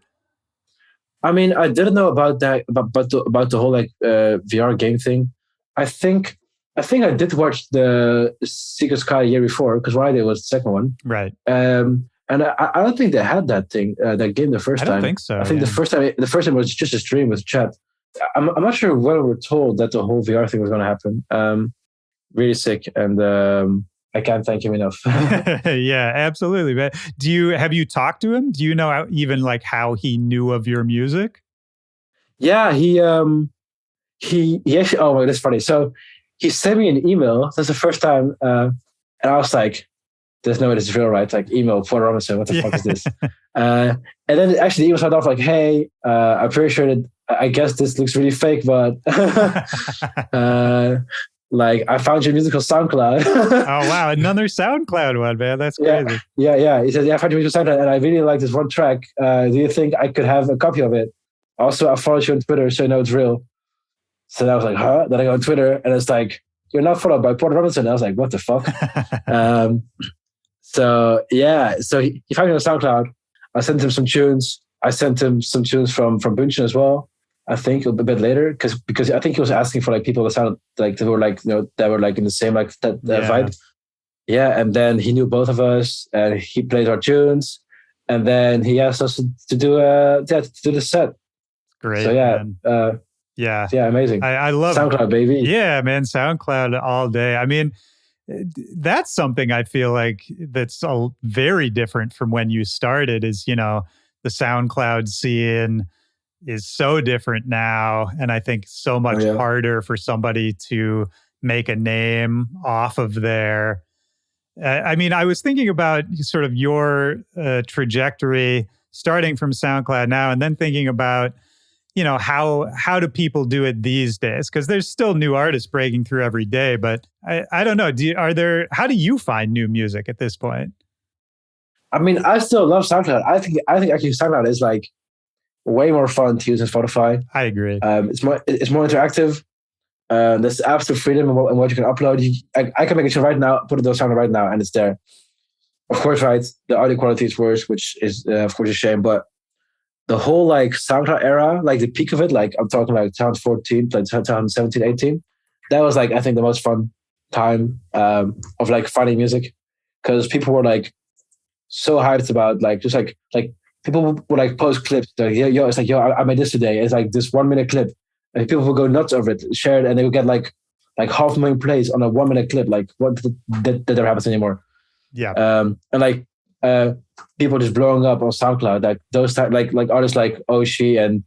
I mean, I didn't know about that, about the whole like VR game thing. I think I did watch the Secret Sky the year before because Friday was the second one. Right. And I don't think they had that thing, that game the first time. I don't think so. I think the first time was just a stream with chat. I'm not sure when we were told that the whole VR thing was going to happen. Really sick, and I can't thank him enough. Yeah, absolutely. But have you talked to him? Do you know even like how he knew of your music? Yeah, he actually. Oh my, that's funny. So he sent me an email. That's the first time, and I was like, "There's no way this is real, right?" Like, email Paul Robinson. What the fuck is this? And then actually the email started off like, "Hey, I'm pretty sure that I guess this looks really fake, but like I found your music on SoundCloud." Oh wow, another SoundCloud one, man. That's crazy. Yeah. He said, "Yeah, I found your music on SoundCloud, and I really like this one track. Do you think I could have a copy of it? Also, I followed you on Twitter, so I know it's real." So I was like, "Huh?" Then I go on Twitter, and it's like, "You're not followed by Paul Robinson." I was like, "What the fuck?" So he found me on SoundCloud. I sent him some tunes. I sent him some tunes from Bunchen as well. I think a bit later because I think he was asking for like people that sounded like they were like that were like in the same like that vibe. Yeah, and then he knew both of us, and he played our tunes, and then he asked us to do the set. Great. So yeah, amazing. I love SoundCloud, baby. Yeah, man, SoundCloud all day. I mean, that's something I feel like that's very different from when you started. Is the SoundCloud scene is so different now, and I think so much harder for somebody to make a name off of there. I mean, I was thinking about sort of your trajectory starting from SoundCloud now, and then thinking about how do people do it these days? Because there's still new artists breaking through every day, but I don't know. How do you find new music at this point? I mean, I still love SoundCloud. I think actually SoundCloud is like way more fun to use than Spotify. I agree. It's more interactive. There's absolute freedom in what you can upload. I can make a tune right now, put it on SoundCloud right now, and it's there. Of course, right, the audio quality is worse, which is of course a shame. But the whole like SoundCloud era, like the peak of it, like I'm talking like 2014, like 2017, 18, that was like I think the most fun time of like finding music because people were like so hyped about like just like people would like post clips like it's like I made this today. It's like this 1 minute clip, and people would go nuts over it, share it, and they would get like 500,000 plays on a 1 minute clip. Like what that never happens anymore. Yeah. And like people just blowing up on SoundCloud, like those type like artists like Oshi and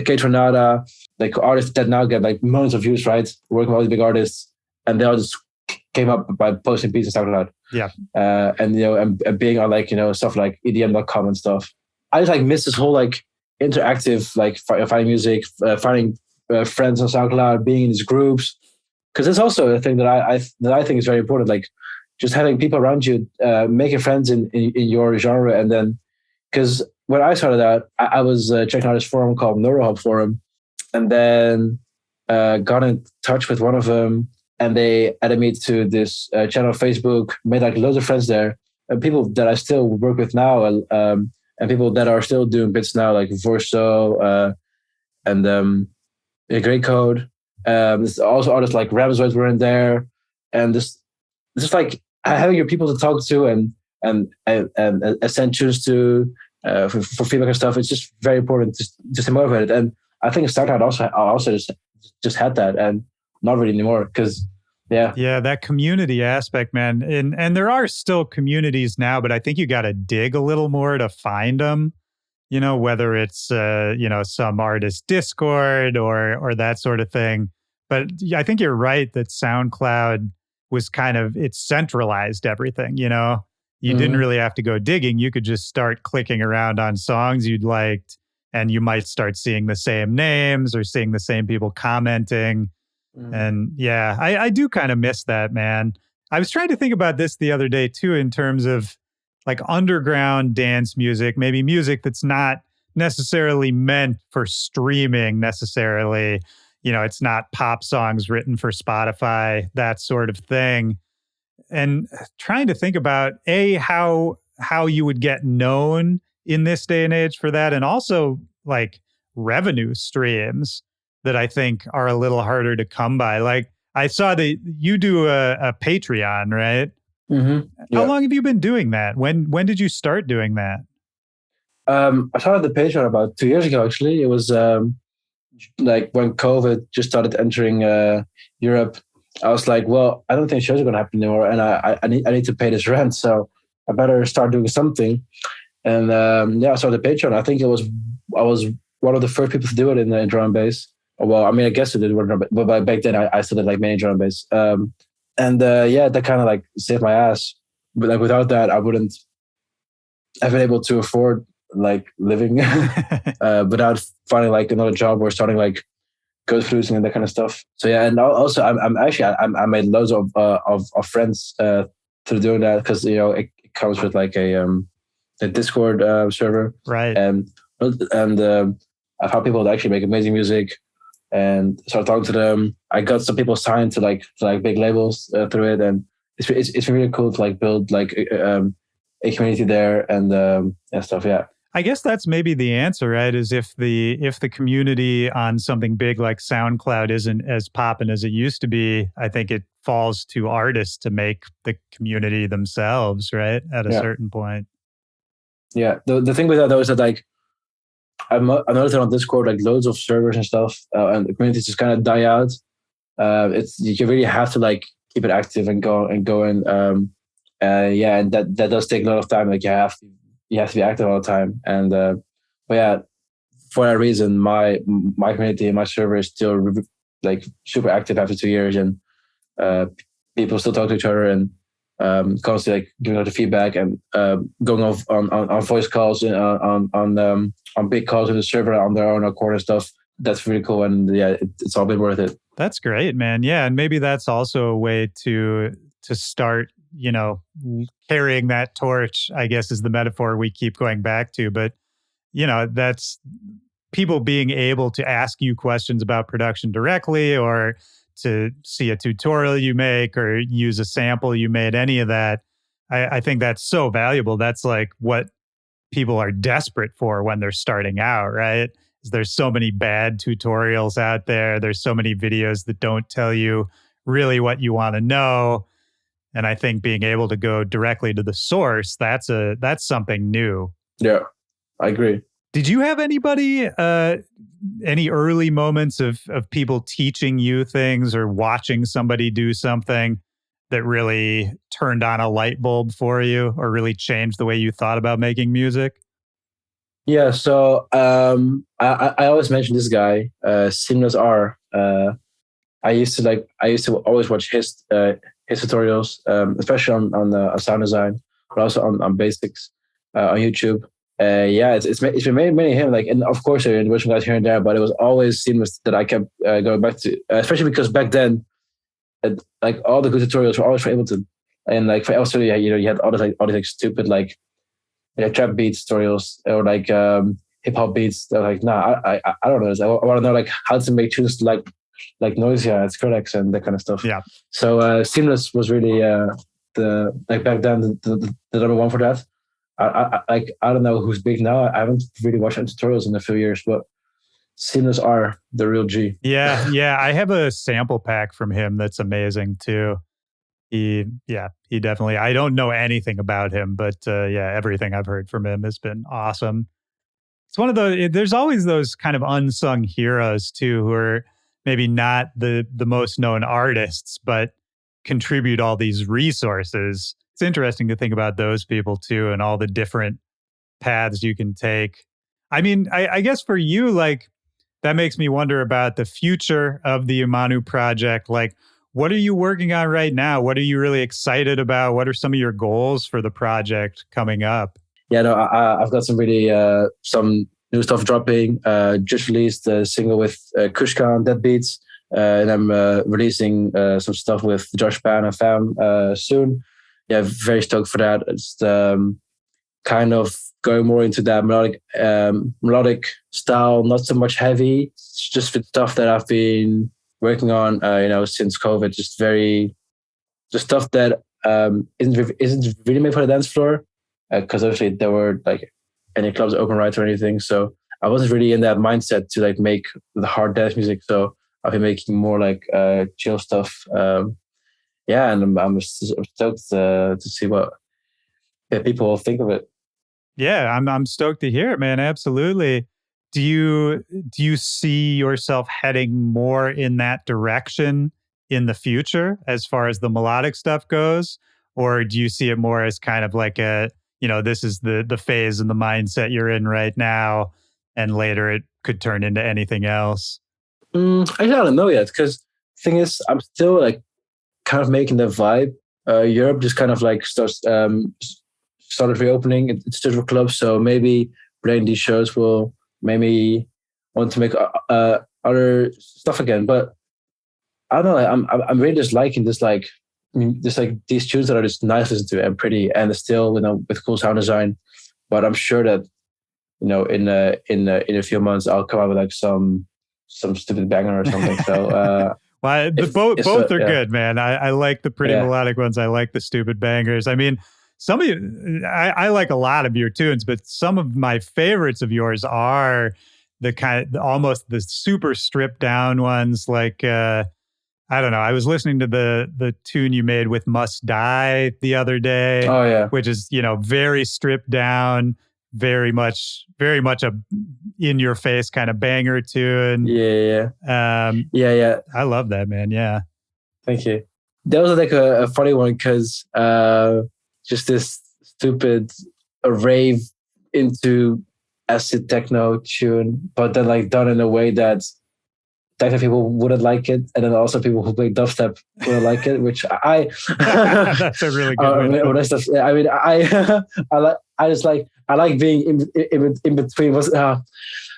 K Tornada, like artists that now get like millions of views, right? Working with all these big artists, and they all just came up by posting beats on SoundCloud. Yeah. And and being on like stuff like EDM.com and stuff. I just like miss this whole like interactive like finding music, finding friends on SoundCloud, being in these groups, because it's also a thing that I think is very important. Like just having people around you, making friends in your genre, and then because when I started out, I was checking out this forum called Neurohub Forum, and then got in touch with one of them, and they added me to this channel on Facebook, made like loads of friends there, and people that I still work with now, and people that are still doing bits now, like Verso and a Great Code. There's also artists like Ramzoid were in there, and just like having your people to talk to and send tunes to for feedback and stuff. It's just very important just to motivate it. And I think SoundCloud also just had that, and not really anymore because that community aspect, man. And there are still communities now, but I think you got to dig a little more to find them. Whether it's some artist Discord or that sort of thing. But I think you're right that SoundCloud was it centralized everything. You didn't really have to go digging. You could just start clicking around on songs you'd liked, and you might start seeing the same names or seeing the same people commenting. And yeah, I do kind of miss that, man. I was trying to think about this the other day too, in terms of like underground dance music, maybe music that's not necessarily meant for streaming necessarily. It's not pop songs written for Spotify, that sort of thing. and trying to think about how you would get known in this day and age for that, and also like revenue streams that I think are a little harder to come by. Like I saw that you do a Patreon, right? Mm-hmm. How Yeah. long have you been doing that? When did you start doing that? I started the Patreon about 2 years ago. Actually, it was like when COVID just started entering Europe. I was like, well, I don't think shows are going to happen anymore, and I need to pay this rent, so I better start doing something. And yeah, I started the Patreon. I think I was one of the first people to do it in drum and bass. Well, I mean, I guess it did, but back then I still did like main drum and bass. And yeah, that kind of like saved my ass. But like without that, I wouldn't have been able to afford like living without finding like another job or starting like code producing and that kind of stuff. So yeah, and also I'm actually I made loads of friends through doing that, because you know it comes with like a Discord server, Right. and I've had people that actually make amazing music, and started talking to them. I got some people signed to like big labels through it, and it's really cool to like build like a community there and stuff. Yeah. I guess that's maybe the answer, right? Is if the community on something big like SoundCloud isn't as poppin' as it used to be, I think it falls to artists to make the community themselves, right? At a certain point. Yeah. The thing with that though is that like I noticed that on Discord, like loads of servers and stuff, and the communities just kind of die out. It's you really have to like keep it active and go and going. Yeah, and that does take a lot of time. Like you have to be active all the time. And but yeah, for that reason, my community and my server is still like super active after 2 years, and people still talk to each other and constantly like giving out the feedback and going off on voice calls and on big calls in the server on their own accord and stuff. That's really cool, and yeah, it's all been worth it. That's great, man. Yeah, and maybe that's also a way to start, you know, carrying that torch, I guess is the metaphor we keep going back to. But, you know, that's people being able to ask you questions about production directly, or to see a tutorial you make or use a sample you made, any of that. I think that's so valuable. That's like what people are desperate for when they're starting out, right? There's so many bad tutorials out there. There's so many videos that don't tell you really what you want to know. And I think being able to go directly to the source, that's something new. Yeah, I agree. Did you have anybody, any early moments of people teaching you things or watching somebody do something that really turned on a light bulb for you or really changed the way you thought about making music? Yeah, so I always mention this guy, Seamless R. I used to always watch his tutorials, especially on sound design, but also on basics on YouTube. Yeah, it's been many him, like, and of course there are original guys here and there, but it was always Seamless that I kept going back to, especially because back then, like all the good tutorials were always for Ableton, and like for also yeah, you know, you had all these like stupid like trap beats tutorials or like hip hop beats. They're like, nah, I don't know this. I want to know like how to make tunes like Noisia and Skrillex and that kind of stuff. Yeah. So Seamless was really the like back then the number one for that. I don't know who's big now. I haven't really watched any tutorials in a few years, but Seamless are the real G. Yeah. I have a sample pack from him that's amazing too. He definitely, I don't know anything about him, but yeah, everything I've heard from him has been awesome. It's one of those, there's always those kind of unsung heroes too, who are maybe not the most known artists, but contribute all these resources. It's interesting to think about those people too, and all the different paths you can take. I mean, I guess for you, like, that makes me wonder about the future of the IMANU project. Like, what are you working on right now? What are you really excited about? What are some of your goals for the project coming up? Yeah, no, I've got some really some new stuff dropping. Just released a single with Kushka on Deadbeats, and I'm releasing some stuff with Josh Pan and Fam soon. Yeah, very stoked for that. It's kind of going more into that melodic style, not so much heavy. It's just the stuff that I've been working on, since COVID. Just stuff that isn't really made for the dance floor, because obviously there were like any clubs open right or anything. So I wasn't really in that mindset to like make the hard dance music. So I've been making more like chill stuff. Yeah, and I'm stoked to see what people will think of it. Yeah, I'm stoked to hear it, man. Absolutely. Do you see yourself heading more in that direction in the future as far as the melodic stuff goes? Or do you see it more as kind of like this is the phase and the mindset you're in right now, and later it could turn into anything else? I don't know yet, because thing is, I'm still like kind of making the vibe. Europe just kind of like started reopening. It's still for clubs, so maybe playing these shows will maybe want to make other stuff again. But I don't know. I'm really just liking this like just like these tunes that are just nice to listen to and pretty, and still with cool sound design. But I'm sure that in a few months I'll come out with like some stupid banger or something. So Well, both are good, man. I like the pretty melodic ones. I like the stupid bangers. I mean, some of you, I like a lot of your tunes, but some of my favorites of yours are the almost the super stripped down ones. Like I don't know. I was listening to the tune you made with Must Die the other day. Oh yeah, which is very stripped down, very much a in your face kind of banger tune. Yeah. I love that, man. Yeah. Thank you. That was like a funny one, because just this stupid rave into acid techno tune, but then like done in a way that techno people wouldn't like it, and then also people who play dubstep wouldn't like it, which I that's a really good one. I mean, I like being in between.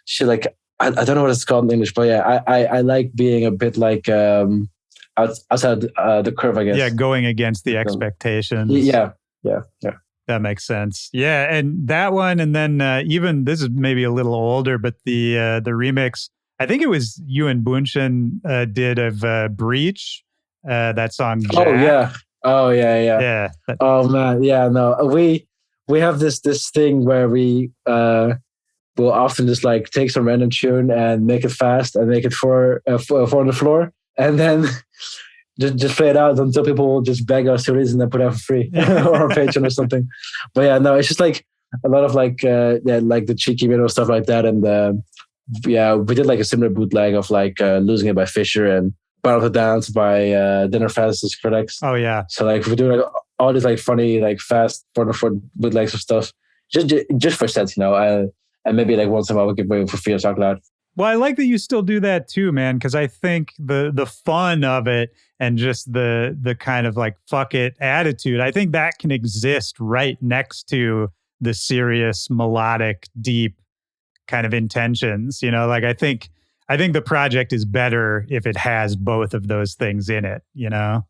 Shit, like I don't know what it's called in English, but yeah, I like being a bit like outside the curve, I guess. Yeah, going against the expectations. Yeah. That makes sense. Yeah, and that one, and then even this is maybe a little older, but the remix, I think it was you and Bunshin did of Breach, that song. Jack. Oh yeah. Oh man, yeah. No, we have this thing where we will often just like take some random tune and make it fast and make it for on the floor, and then just play it out until people will just beg us to release and then put it out for free or on Patreon or something. But yeah, no, it's just like a lot of like like the cheeky middle stuff like that, and we did like a similar bootleg of like Losing It by Fisher and Battle of the Dance by Dinner Fastest Critics. Oh yeah. So like we do like all these like funny like fast for bootlegs of stuff just for sets, and maybe like once in a while we'll give away for free on SoundCloud. Well, I like that you still do that too, man, because I think the fun of it and just the kind of like fuck it attitude, I think that can exist right next to the serious, melodic, deep kind of intentions. Like I think the project is better if it has both of those things in it. Yeah,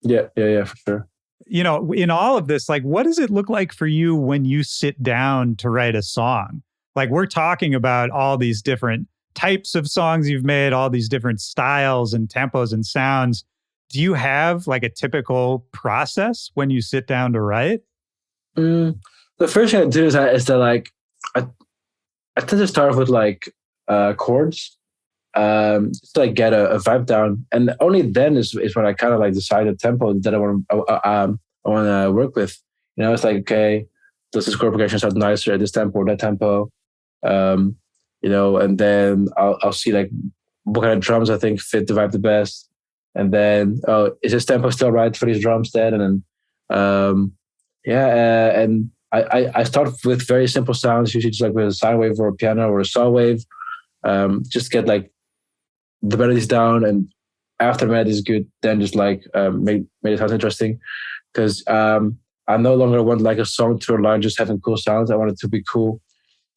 for sure. In all of this, like, what does it look like for you when you sit down to write a song? Like, we're talking about all these different types of songs you've made, all these different styles and tempos and sounds. Do you have like a typical process when you sit down to write? The first thing I do is that like I tend to start with like chords, just to like get a vibe down, and only then is when I kind of like decide the tempo that I want to work with. It's like, okay, does this chord progression sound nicer at this tempo or that tempo? And then I'll see like what kind of drums I think fit the vibe the best, and then is this tempo still right for these drums then? And then and I start with very simple sounds, usually just like with a sine wave or a piano or a saw wave. Just get like the melodies down, and after the melody is good, then just like make it sound interesting. Because I no longer want like a song to rely on just having cool sounds. I want it to be cool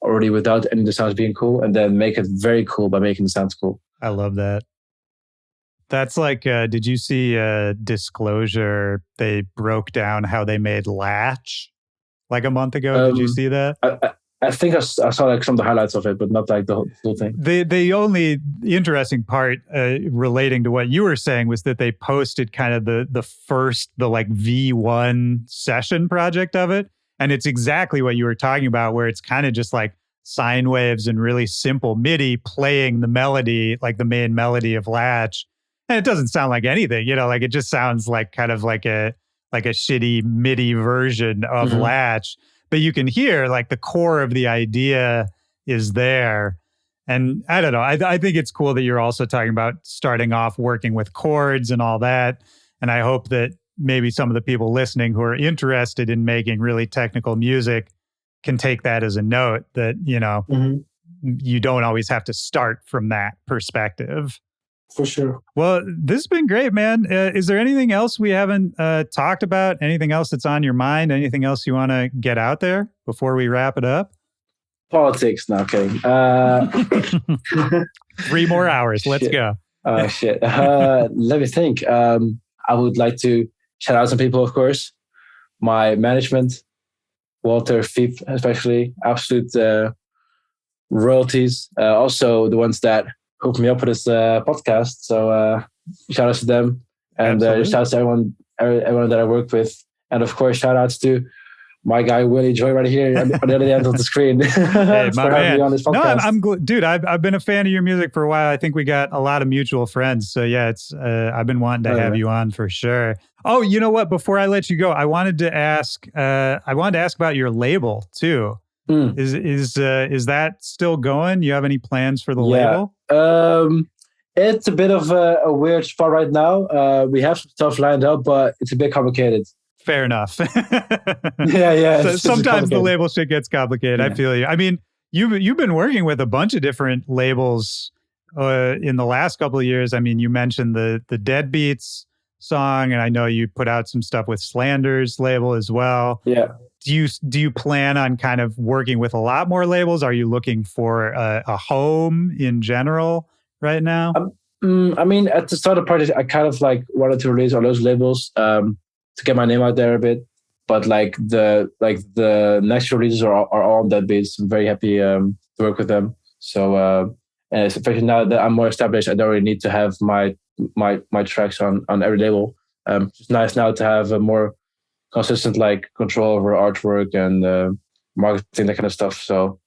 already without any of the sounds being cool, and then make it very cool by making the sounds cool. I love that. That's like, did you see Disclosure? They broke down how they made Latch like a month ago. Did you see that? I think I saw like some of the highlights of it, but not like the whole thing. The only interesting part relating to what you were saying was that they posted kind of the like V1 session project of it. And it's exactly what you were talking about, where it's kind of just like sine waves and really simple MIDI playing the melody, like the main melody of Latch. And it doesn't sound like anything, like it just sounds like kind of like a shitty MIDI version of Latch. But you can hear like the core of the idea is there. And I don't know, I think it's cool that you're also talking about starting off working with chords and all that. And I hope that maybe some of the people listening who are interested in making really technical music can take that as a note that, you don't always have to start from that perspective. For sure. Well, this has been great, man. Is there anything else we haven't talked about? Anything else that's on your mind? Anything else you want to get out there before we wrap it up? Politics. No, okay. 3 more hours. Let's go. Shit. Let me think. I would like to shout out some people, of course. My management, Walter, Fiep, especially, absolute royalties. Also, the ones that hooked me up with this podcast. So shout outs to them. And shout outs to everyone that I work with. And of course, shout outs to my guy, Willy Joy, right here on the other end of the screen. Hey, my man. Me on this podcast. No, I'm dude, I've been a fan of your music for a while. I think we got a lot of mutual friends. So yeah, it's I've been wanting to have you on for sure. Oh, you know what? Before I let you go, I wanted to ask about your label too. Is that still going? You have any plans for the label? It's a bit of a weird spot right now. We have some stuff lined up, but it's a bit complicated. Fair enough. Yeah. So sometimes the label shit gets complicated. Yeah. I feel you. I mean, you've been working with a bunch of different labels in the last couple of years. I mean, you mentioned the Deadbeats song, and I know you put out some stuff with Slander's label as well. Yeah. Do you plan on kind of working with a lot more labels? Are you looking for a home in general right now? I mean, at the start of the project, I kind of like wanted to release all those labels to get my name out there a bit. But like the next releases are all on Deadbeats. I'm very happy to work with them. So and especially now that I'm more established, I don't really need to have my tracks on every label. It's nice now to have a more consistent like control over artwork and marketing, that kind of stuff. So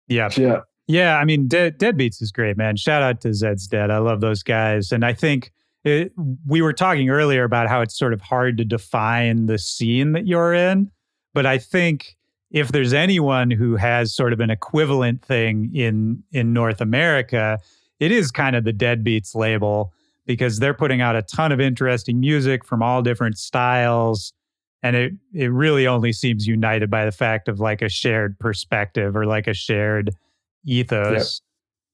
yeah. I mean, Deadbeats is great, man. Shout out to Zed's Dead. I love those guys, and I think we were talking earlier about how it's sort of hard to define the scene that you're in, but I think if there's anyone who has sort of an equivalent thing in North America, it is kind of the Deadbeats label, because they're putting out a ton of interesting music from all different styles. And it really only seems united by the fact of like a shared perspective or like a shared ethos. Yep.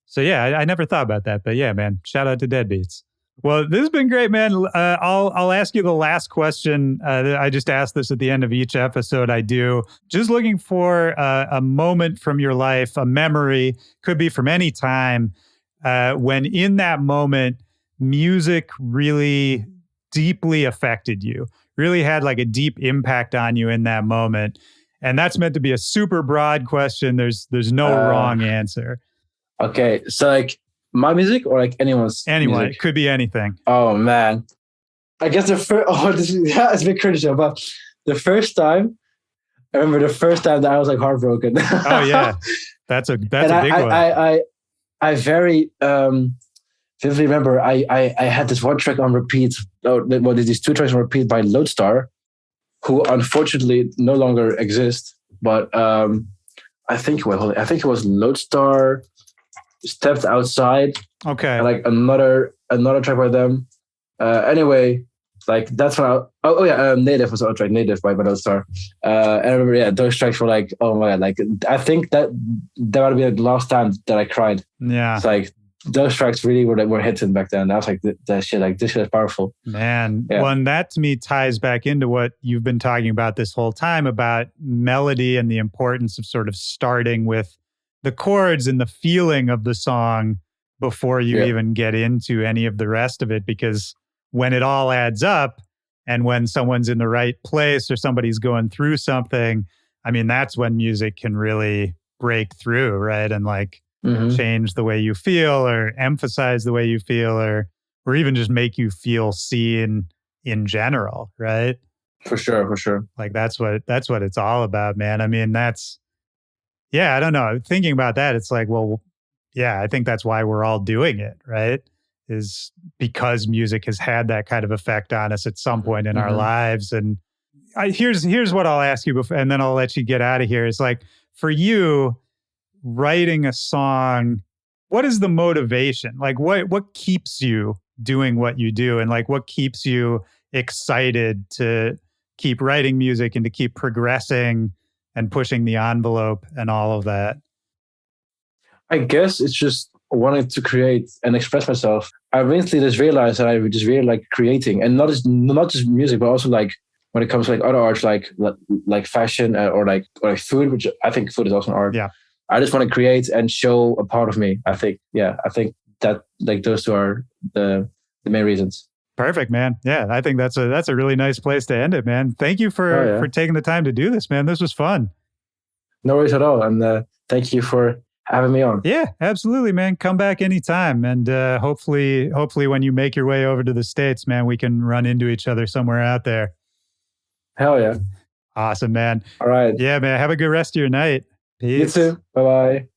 So yeah, I never thought about that. But yeah, man, shout out to Deadbeats. Well, this has been great, man. I'll ask you the last question. I just ask this at the end of each episode I do. Just looking for a moment from your life, a memory, could be from any time, when in that moment, music really deeply affected you, really had like a deep impact on you in that moment. And that's meant to be a super broad question. There's no wrong answer. Okay, so like my music or like anyone's Anyone, music? It could be anything. Oh man, I guess it's a bit critical, but the first time, I remember the first time that I was like heartbroken. Oh yeah, that's a big one. I very vividly remember I had this one track on repeat. These 2 tracks on repeat by Lodestar, who unfortunately no longer exist. But I think it was Lodestar, Stepped Outside. Okay. And like another track by them. Anyway, like that's when Native was on track, Native by Lodestar. And I remember, those tracks were like, oh my God, like I think that would be the last time that I cried. Yeah. It's like those tracks really were hitting back then. I was like, that shit, like this shit is powerful. Man, yeah. Well, and that to me ties back into what you've been talking about this whole time about melody and the importance of sort of starting with the chords and the feeling of the song before you even get into any of the rest of it. Because when it all adds up and when someone's in the right place or somebody's going through something, I mean, that's when music can really break through, right? And like Hmm. change the way you feel or emphasize the way you feel or even just make you feel seen in general, right? For sure, for sure. Like that's what it's all about, man. I mean, that's yeah, I don't know. Thinking about that, it's like, well, yeah, I think that's why we're all doing it, right? Is because music has had that kind of effect on us at some point in our Hmm. lives. And here's what I'll ask you before, and then I'll let you get out of here. It's like for you writing a song, what is the motivation? Like what keeps you doing what you do, and like what keeps you excited to keep writing music and to keep progressing and pushing the envelope and all of that? I guess it's just wanting to create and express myself. I recently just realized that I just really like creating, and not just music, but also like when it comes to like other arts, like fashion, or like food, which I think food is also an art. Yeah. I just want to create and show a part of me. I think, yeah, I think that like those two are the main reasons. Perfect, man. Yeah, I think that's a really nice place to end it, man. Thank you Oh for yeah, taking the time to do this, man. This was fun. no worries at all, and thank you for having me on. Yeah, absolutely, man. Come back anytime, and hopefully when you make your way over to the States, man, we can run into each other somewhere out there. Hell yeah! Awesome, man. All right, Yeah, man. Have a good rest of your night. you Peace. too. Bye bye.